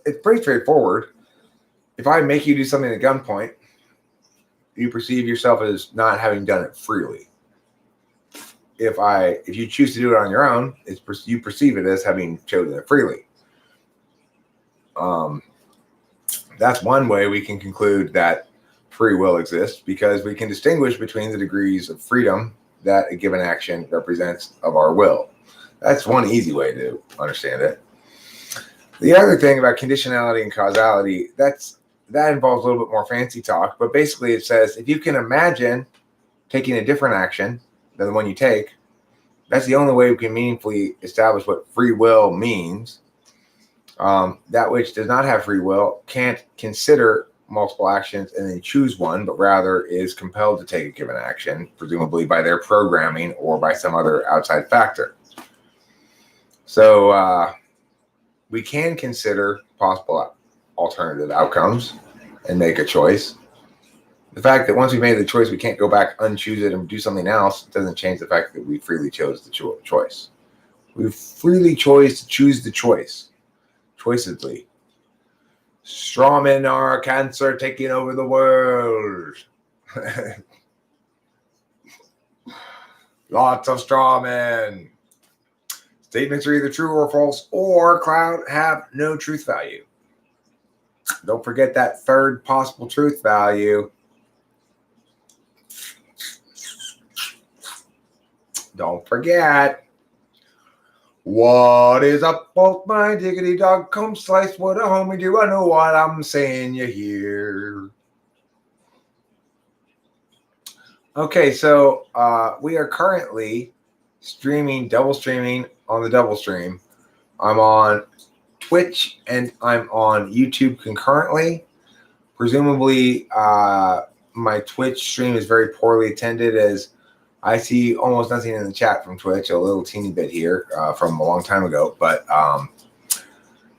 it's pretty straightforward. If I make you do something at gunpoint, you perceive yourself as not having done it freely. If you choose to do it on your own, you perceive it as having chosen it freely. That's one way we can conclude that free will exists, because we can distinguish between the degrees of freedom that a given action represents of our will. That's one easy way to understand it. The other thing about conditionality and causality, that involves a little bit more fancy talk, but basically it says if you can imagine taking a different action than the one you take, that's the only way we can meaningfully establish what free will means. That which does not have free will can't consider multiple actions and then choose one, but rather is compelled to take a given action, presumably by their programming or by some other outside factor. So we can consider possible alternative outcomes and make a choice, The fact that once we made the choice, we can't go back, unchoose it, and do something else doesn't change the fact that we freely chose the choice. We freely chose to choose the choice, choiceedly. Strawmen are cancer taking over the world. Lots of strawmen. Statements are either true or false or have no truth value. Don't forget that third possible truth value. Don't forget. What is up, both my diggity dog? Come slice what a homie do. I know what I'm saying. You hear? Okay, so we are currently double streaming on the double stream. I'm on Twitch and I'm on YouTube concurrently. Presumably, my Twitch stream is very poorly attended, as I see almost nothing in the chat from Twitch, a little teeny bit here from a long time ago. But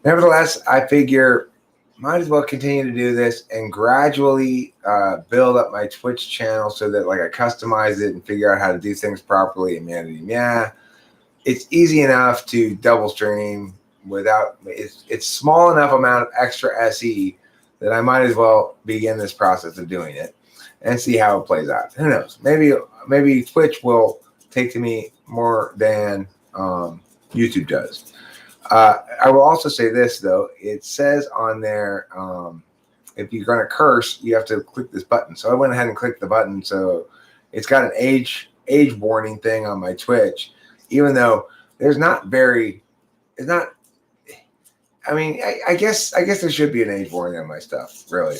nevertheless, I figure might as well continue to do this and gradually build up my Twitch channel so that I customize it and figure out how to do things properly. And it's easy enough to double stream without it's small enough amount of extra SE that I might as well begin this process of doing it and see how it plays out. Who knows? Maybe Twitch will take to me more than YouTube does. I will also say this, though. It says on there, if you're going to curse, you have to click this button. So I went ahead and clicked the button. So it's got an age warning thing on my Twitch, even though there's not very, it's not, I mean, I guess there should be an age warning on my stuff, really,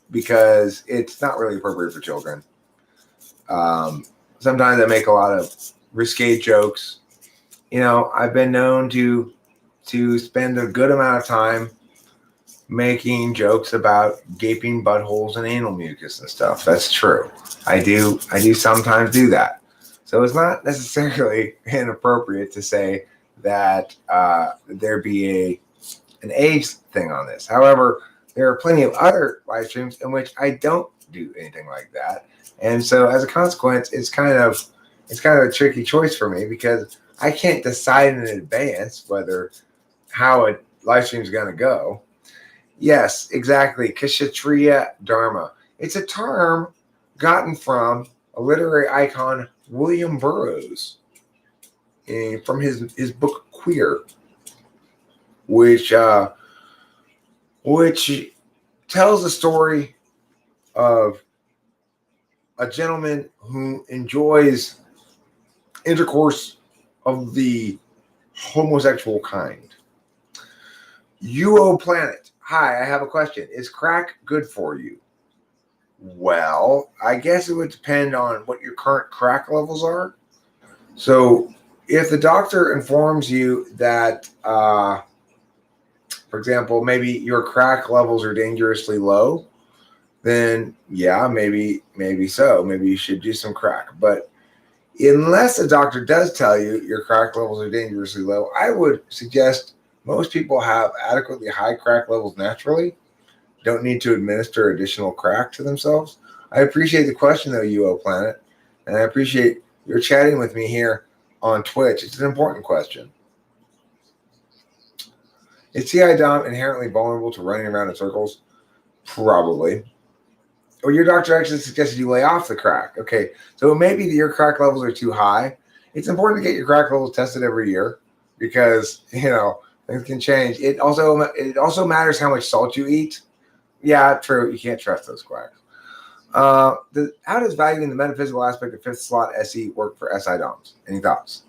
because it's not really appropriate for children. Sometimes I make a lot of risque jokes. I've been known to spend a good amount of time making jokes about gaping buttholes and anal mucus and stuff. That's true. I do sometimes do that. So it's not necessarily inappropriate to say that there be an age thing on this. However, there are plenty of other live streams in which I don't do anything like that. And so as a consequence, it's kind of a tricky choice for me because I can't decide in advance how a live stream is going to go. Yes, exactly. Kshatriya Dharma. It's a term gotten from a literary icon, William Burroughs, from his book Queer, which tells the story of a gentleman who enjoys intercourse of the homosexual kind. UO Planet. Hi, I have a question. Is crack good for you? Well, I guess it would depend on what your current crack levels are. So if the doctor informs you that, for example, maybe your crack levels are dangerously low, then yeah, maybe so. Maybe you should do some crack. But unless the doctor does tell you your crack levels are dangerously low, I would suggest most people have adequately high crack levels naturally, don't need to administer additional crack to themselves. I appreciate the question, though, UO Planet, and I appreciate your chatting with me here on Twitch. It's an important question. Is CI Dom inherently vulnerable to running around in circles? Probably. Or your doctor actually suggested you lay off the crack. Okay, so maybe your crack levels are too high. It's important to get your crack levels tested every year because, things can change. It also matters how much salt you eat. Yeah, true. You can't trust those quacks. How does valuing the metaphysical aspect of fifth slot SE work for SI DOMs? Any thoughts?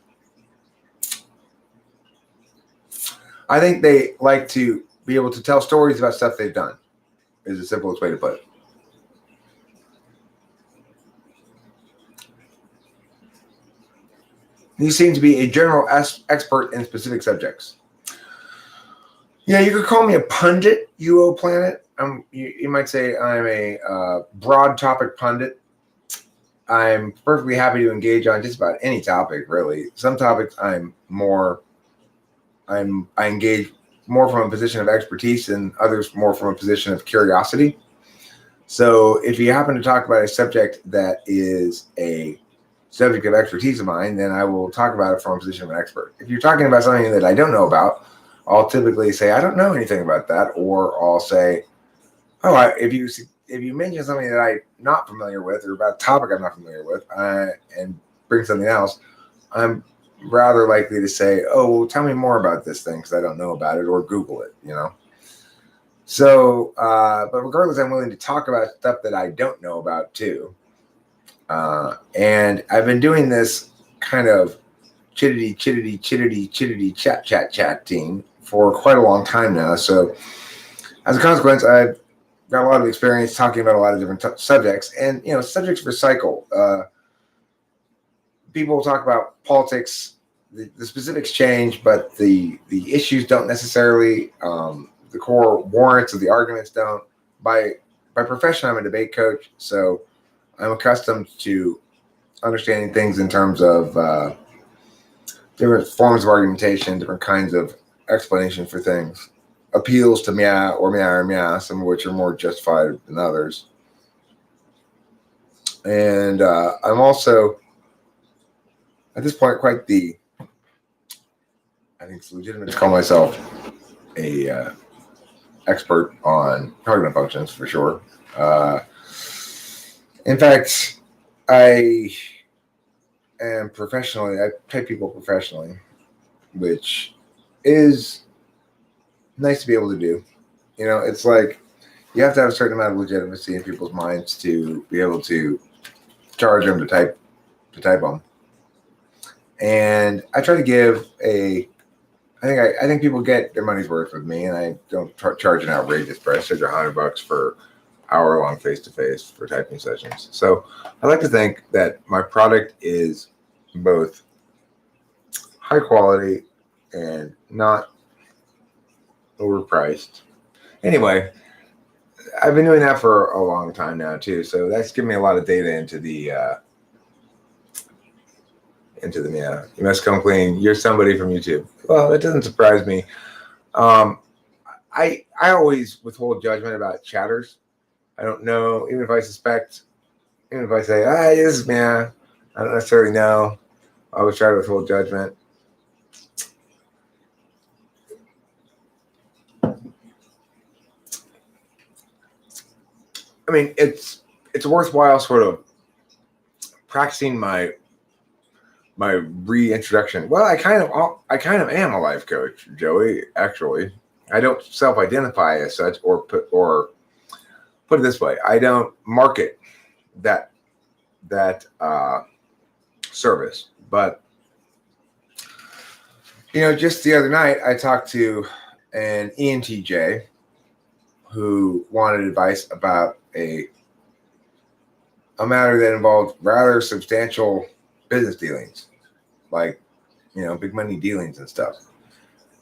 I think they like to be able to tell stories about stuff they've done, is the simplest way to put it. You seem to be a general expert in specific subjects. Yeah, you could call me a pundit, UO Planet. You might say I'm a broad topic pundit. I'm perfectly happy to engage on just about any topic, really. Some topics I engage more from a position of expertise and others more from a position of curiosity. So if you happen to talk about a subject that is a subject of expertise of mine, then I will talk about it from a position of an expert. If you're talking about something that I don't know about, I'll typically say I don't know anything about that, or I'll say, oh, if you mention something that I'm not familiar with, or about a topic I'm not familiar with, and bring something else, I'm rather likely to say, oh, well, tell me more about this thing because I don't know about it, or Google it, So, but regardless, I'm willing to talk about stuff that I don't know about too. And I've been doing this kind of chitty chatting for quite a long time now. So as a consequence, I've got a lot of experience talking about a lot of different subjects, and subjects recycle. People talk about politics, the specifics change, but the issues don't necessarily. The core warrants of the arguments don't. By profession, I'm a debate coach, so I'm accustomed to understanding things in terms of different forms of argumentation, different kinds of explanation for things, appeals to meow, some of which are more justified than others. And I'm also, at this point, I think it's legitimate to call myself a expert on cognitive functions for sure. In fact, I pay people professionally, which is nice to be able to do. It's like you have to have a certain amount of legitimacy in people's minds to be able to charge them to type them. And I try to give I think people get their money's worth with me, and I don't charge an outrageous price. I charge $100 for hour-long face-to-face for typing sessions. So I like to think that my product is both high quality and not overpriced. Anyway, I've been doing that for a long time now too, so that's given me a lot of data into the you must come clean. You're somebody from YouTube. Well, that doesn't surprise me. I always withhold judgment about chatters. I don't know, even if I suspect, even if I say, this is I don't necessarily know. I always try to withhold judgment. I mean, it's worthwhile sort of practicing my reintroduction. Well, I kind of am a life coach, Joey. Actually, I don't self-identify as such, or put it this way: I don't market that service. But just the other night, I talked to an ENTJ who wanted advice about a matter that involved rather substantial business dealings, like big money dealings and stuff.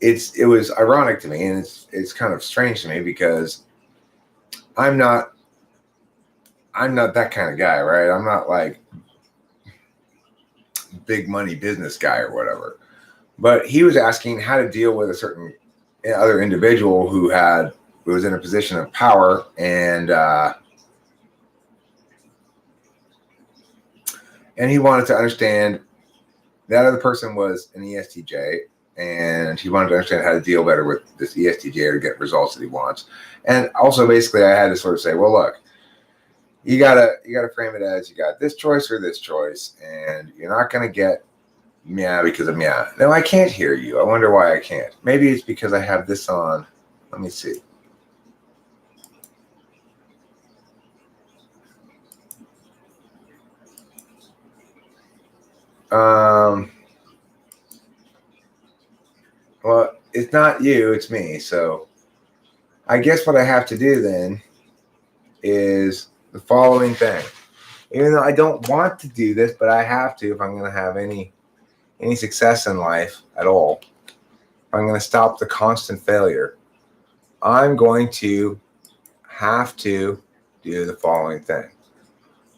It was ironic to me, and it's kind of strange to me because I'm not that kind of guy, right? I'm not like big money business guy or whatever. But he was asking how to deal with a certain other individual who was in a position of power, and he wanted to understand that other person was an ESTJ, and he wanted to understand how to deal better with this ESTJ to get results that he wants. And also, basically, I had to sort of say, well, look, you gotta frame it as you got this choice or this choice, and you're not gonna get meow because of meow. No, I can't hear you. I wonder why I can't. Maybe it's because I have this on. Let me see. Well, it's not you, it's me. So I guess what I have to do then is the following thing. Even though I don't want to do this, but I have to if I'm going to have any success in life at all. If I'm going to stop the constant failure, I'm going to have to do the following thing.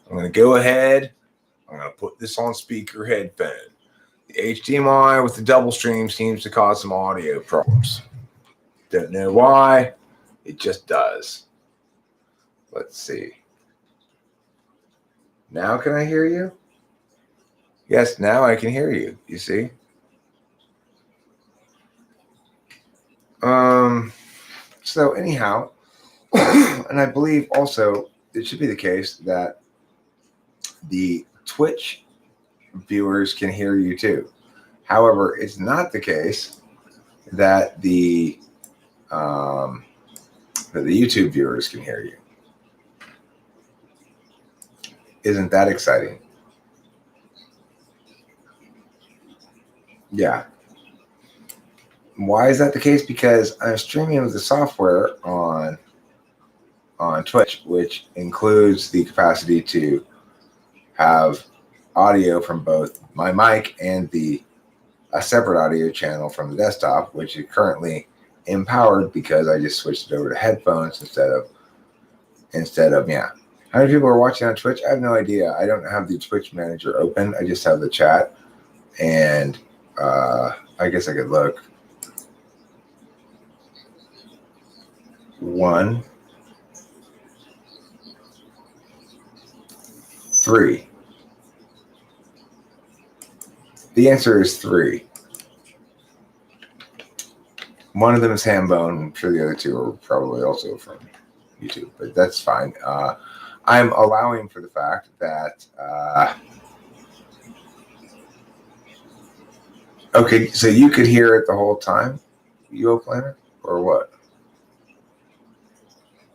I'm going to go ahead. I'm going to put this on speaker headphone. The HDMI with the double stream seems to cause some audio problems. Don't know why. It just does. Let's see. Now can I hear you? Yes, now I can hear you. You see? So anyhow, and I believe also it should be the case that the Twitch viewers can hear you too. However, it's not the case that the YouTube viewers can hear you. Isn't that exciting? Yeah. Why is that the case? Because I'm streaming with the software on Twitch, which includes the capacity to have audio from both my mic and a separate audio channel from the desktop, which is currently empowered because I just switched it over to headphones instead of yeah. How many people are watching on Twitch? I have no idea. I don't have the Twitch manager open. I just have the chat, and I guess I could look. 1, 3. The answer is 3. One of them is Hambone. I'm sure the other 2 are probably also from YouTube, but that's fine. I'm allowing for the fact that okay, so you could hear it the whole time, UO Planner, or what?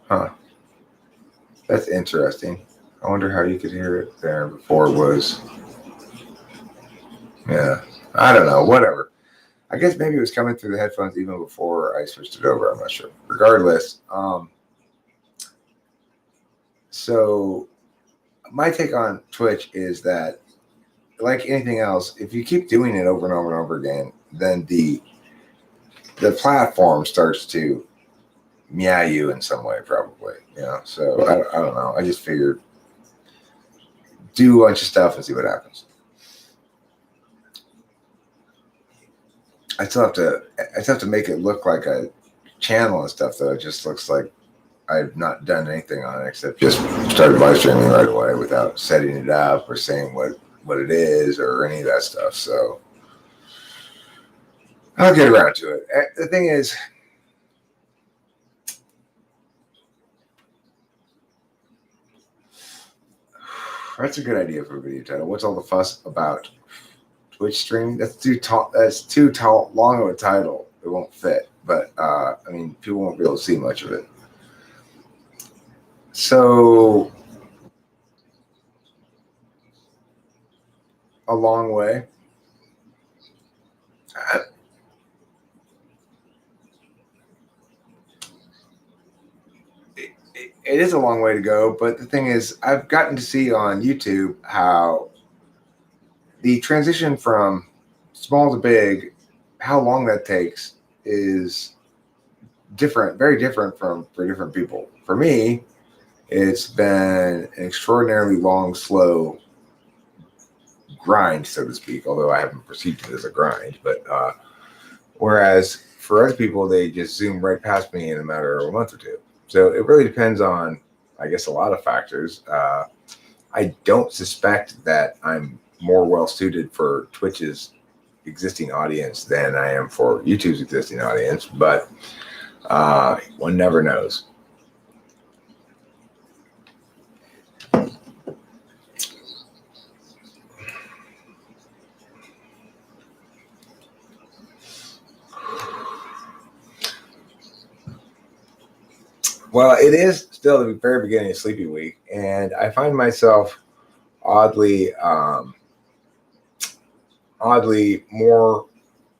Huh. That's interesting. I wonder how you could hear it there before it was. Yeah, I don't know. Whatever. I guess maybe it was coming through the headphones even before I switched it over. I'm not sure. Regardless, so my take on Twitch is that, like anything else, if you keep doing it over and over and over again, then the platform starts to meow you in some way, probably. You know, so I don't know. I just figured do a bunch of stuff and see what happens. I still have to make it look like a channel and stuff, though. It just looks like I've not done anything on it except just started live streaming right away without setting it up or saying what it is or any of that stuff. So I'll get around to it. The thing is, that's a good idea for a video title. What's all the fuss about Twitch streaming? That's too long of a title. It won't fit. But I mean, people won't be able to see much of it. So a long way. It is a long way to go, but the thing is, I've gotten to see on YouTube how the transition from small to big, how long that takes is different, very different for different people. For me, it's been an extraordinarily long, slow grind, so to speak, although I haven't perceived it as a grind. But whereas for other people, they just zoom right past me in a matter of a month or two. So it really depends on, I guess, a lot of factors. I don't suspect that I'm more well suited for Twitch's existing audience than I am for YouTube's existing audience, but one never knows. Well, it is still the very beginning of Sleepy Week, and I find myself oddly more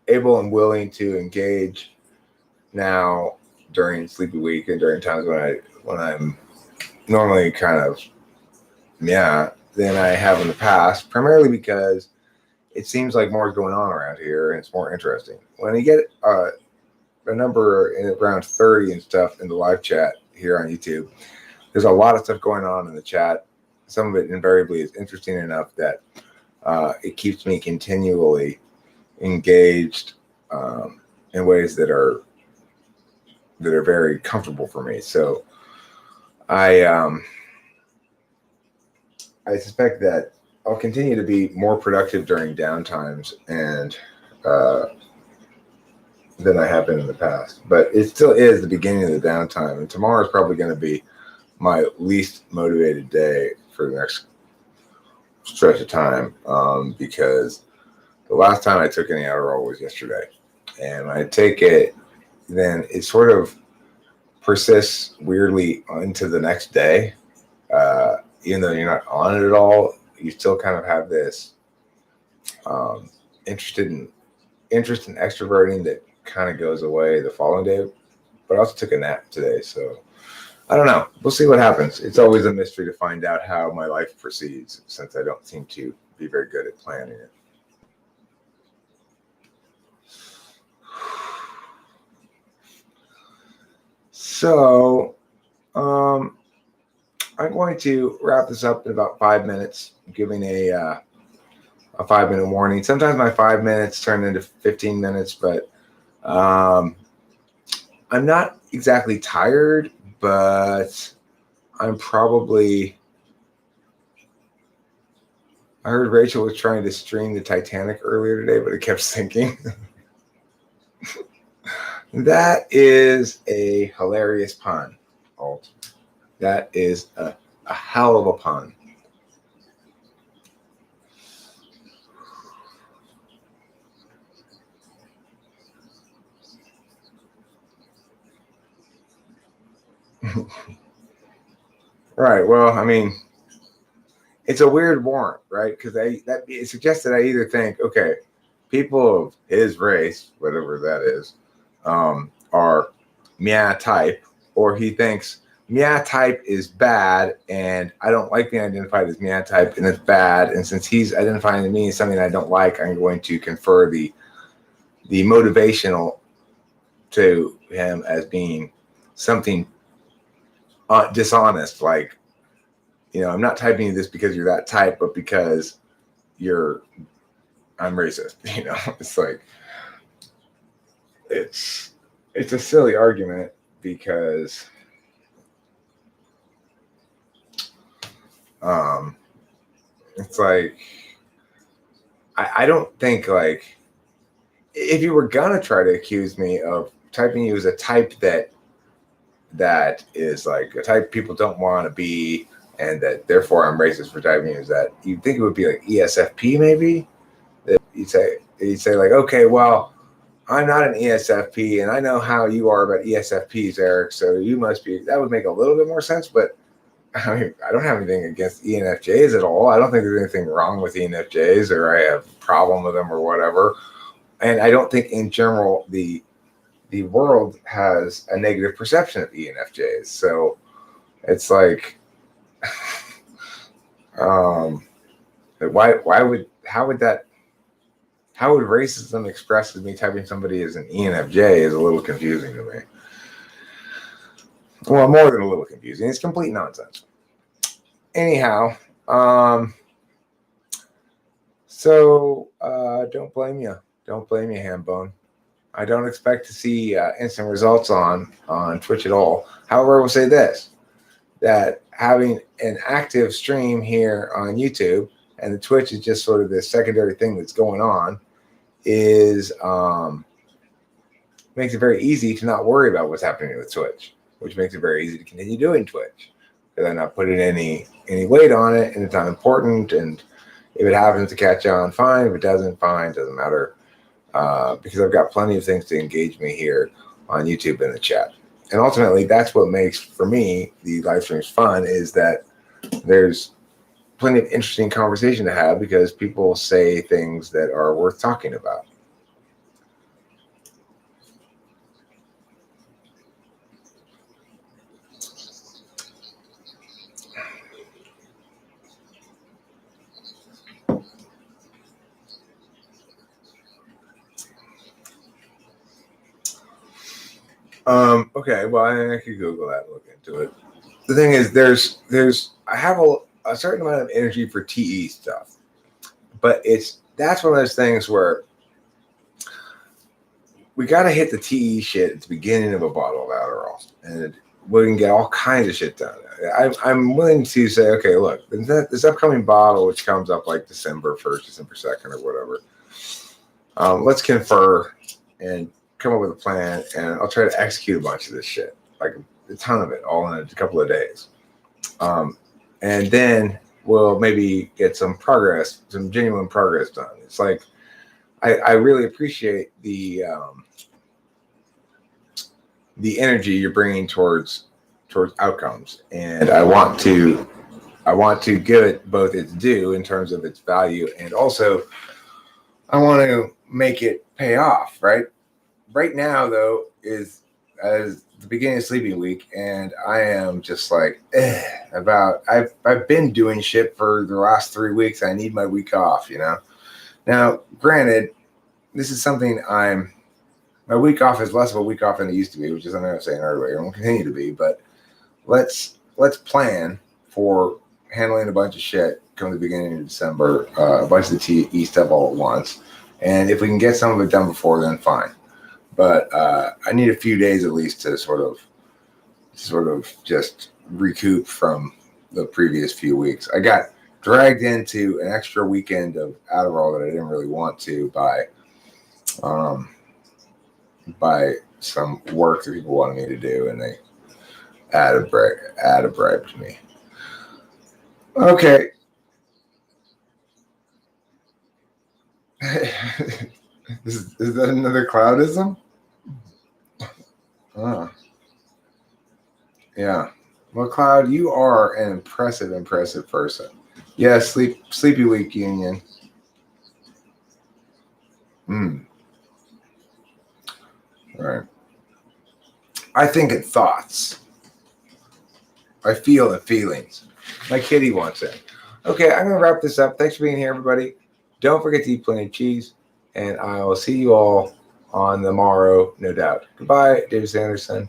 able and willing to engage now during Sleepy Week and during times when I'm normally kind of than I have in the past, primarily because it seems like more is going on around here and it's more interesting. When you get a number in around 30 and stuff in the live chat here on YouTube, there's a lot of stuff going on in the chat. Some of it invariably is interesting enough that it keeps me continually engaged in ways that are very comfortable for me. So I I suspect that I'll continue to be more productive during downtimes and than I have been in the past. But it still is the beginning of the downtime, and tomorrow is probably going to be my least motivated day for the next stretch of time, because the last time I took any Adderall was yesterday, and when I take it, then it sort of persists weirdly into the next day. Even though you're not on it at all, you still kind of have this interest in extroverting that kind of goes away the following day. But I also took a nap today, so I don't know. We'll see what happens. It's always a mystery to find out how my life proceeds, since I don't seem to be very good at planning it. So, I'm going to wrap this up in about 5 minutes, giving a 5-minute warning. Sometimes my 5 minutes turn into 15 minutes, but I'm not exactly tired, but I'm probably. I heard Rachel was trying to stream the Titanic earlier today, but it kept sinking. That is a hilarious pun, Alt. That is a hell of a pun. Right. Well, I mean, it's a weird warrant, right? Because it suggests that I either think, okay, people of his race, whatever that is, are Mia type, or he thinks Mia type is bad, and I don't like being identified as Mia type, and it's bad. And since he's identifying me as something I don't like, I'm going to confer the motivational to him as being something dishonest, like, I'm not typing you this because you're that type, but because I'm racist. It's like, it's a silly argument, because it's like, I don't think, like, if you were gonna try to accuse me of typing you as a type that is like a type people don't want to be, and that therefore I'm racist for typing you as that, you'd think it would be like ESFP, maybe. That you'd say like, okay, well, I'm not an ESFP, and I know how you are about ESFPs, Eric, so you must be. That would make a little bit more sense, but I mean, I don't have anything against ENFJs at all. I don't think there's anything wrong with ENFJs, or I have a problem with them or whatever. And I don't think in general the world has a negative perception of ENFJs. So it's like, how would racism expressed as me typing somebody as an ENFJ is a little confusing to me. Well, more than a little confusing. It's complete nonsense. Anyhow, so don't blame you. Don't blame you, Hambone. I don't expect to see instant results on Twitch at all. However, I will say this, that having an active stream here on YouTube, and the Twitch is just sort of this secondary thing that's going on, is makes it very easy to not worry about what's happening with Twitch, which makes it very easy to continue doing Twitch, because I'm not putting any weight on it, and it's not important. And if it happens to catch on, fine. If it doesn't, fine. Doesn't matter, because I've got plenty of things to engage me here on YouTube in the chat. And ultimately, that's what makes, for me, the live streams fun, is that there's plenty of interesting conversation to have, because people say things that are worth talking about. Okay, well, I could Google that and look into it. The thing is, I have a certain amount of energy for TE stuff, but that's one of those things where we got to hit the TE shit at the beginning of a bottle of Adderall, and we can get all kinds of shit done. I'm willing to say, okay, look, this upcoming bottle, which comes up like December 1st, December 2nd, or whatever. Let's confer and come up with a plan, and I'll try to execute a bunch of this shit, like a ton of it, all in a couple of days. And then we'll maybe get some progress, some genuine progress done. It's like I really appreciate the energy you're bringing towards outcomes, and I want to give it both its due in terms of its value, and also I want to make it pay off. Right now, though, is as the beginning of sleeping week, and I am just like I've been doing shit for the last 3 weeks. I need my week off, Now, granted, this is something my week off is less of a week off than it used to be, which is something I was saying earlier, and will continue to be. But let's plan for handling a bunch of shit come the beginning of December, a bunch of the TE stuff all at once, and if we can get some of it done before then, fine. But I need a few days at least to sort of just recoup from the previous few weeks. I got dragged into an extra weekend of Adderall that I didn't really want to by some work that people wanted me to do, and they added a bribe to me. Okay. Is that another cloudism? Yeah. Well, Cloud, you are an impressive person. Yeah, sleepy week union. Right. I think in thoughts. I feel in feelings. My kitty wants it. Okay, I'm going to wrap this up. Thanks for being here, everybody. Don't forget to eat plenty of cheese, and I will see you all on the morrow, no doubt. Goodbye, David Sanderson.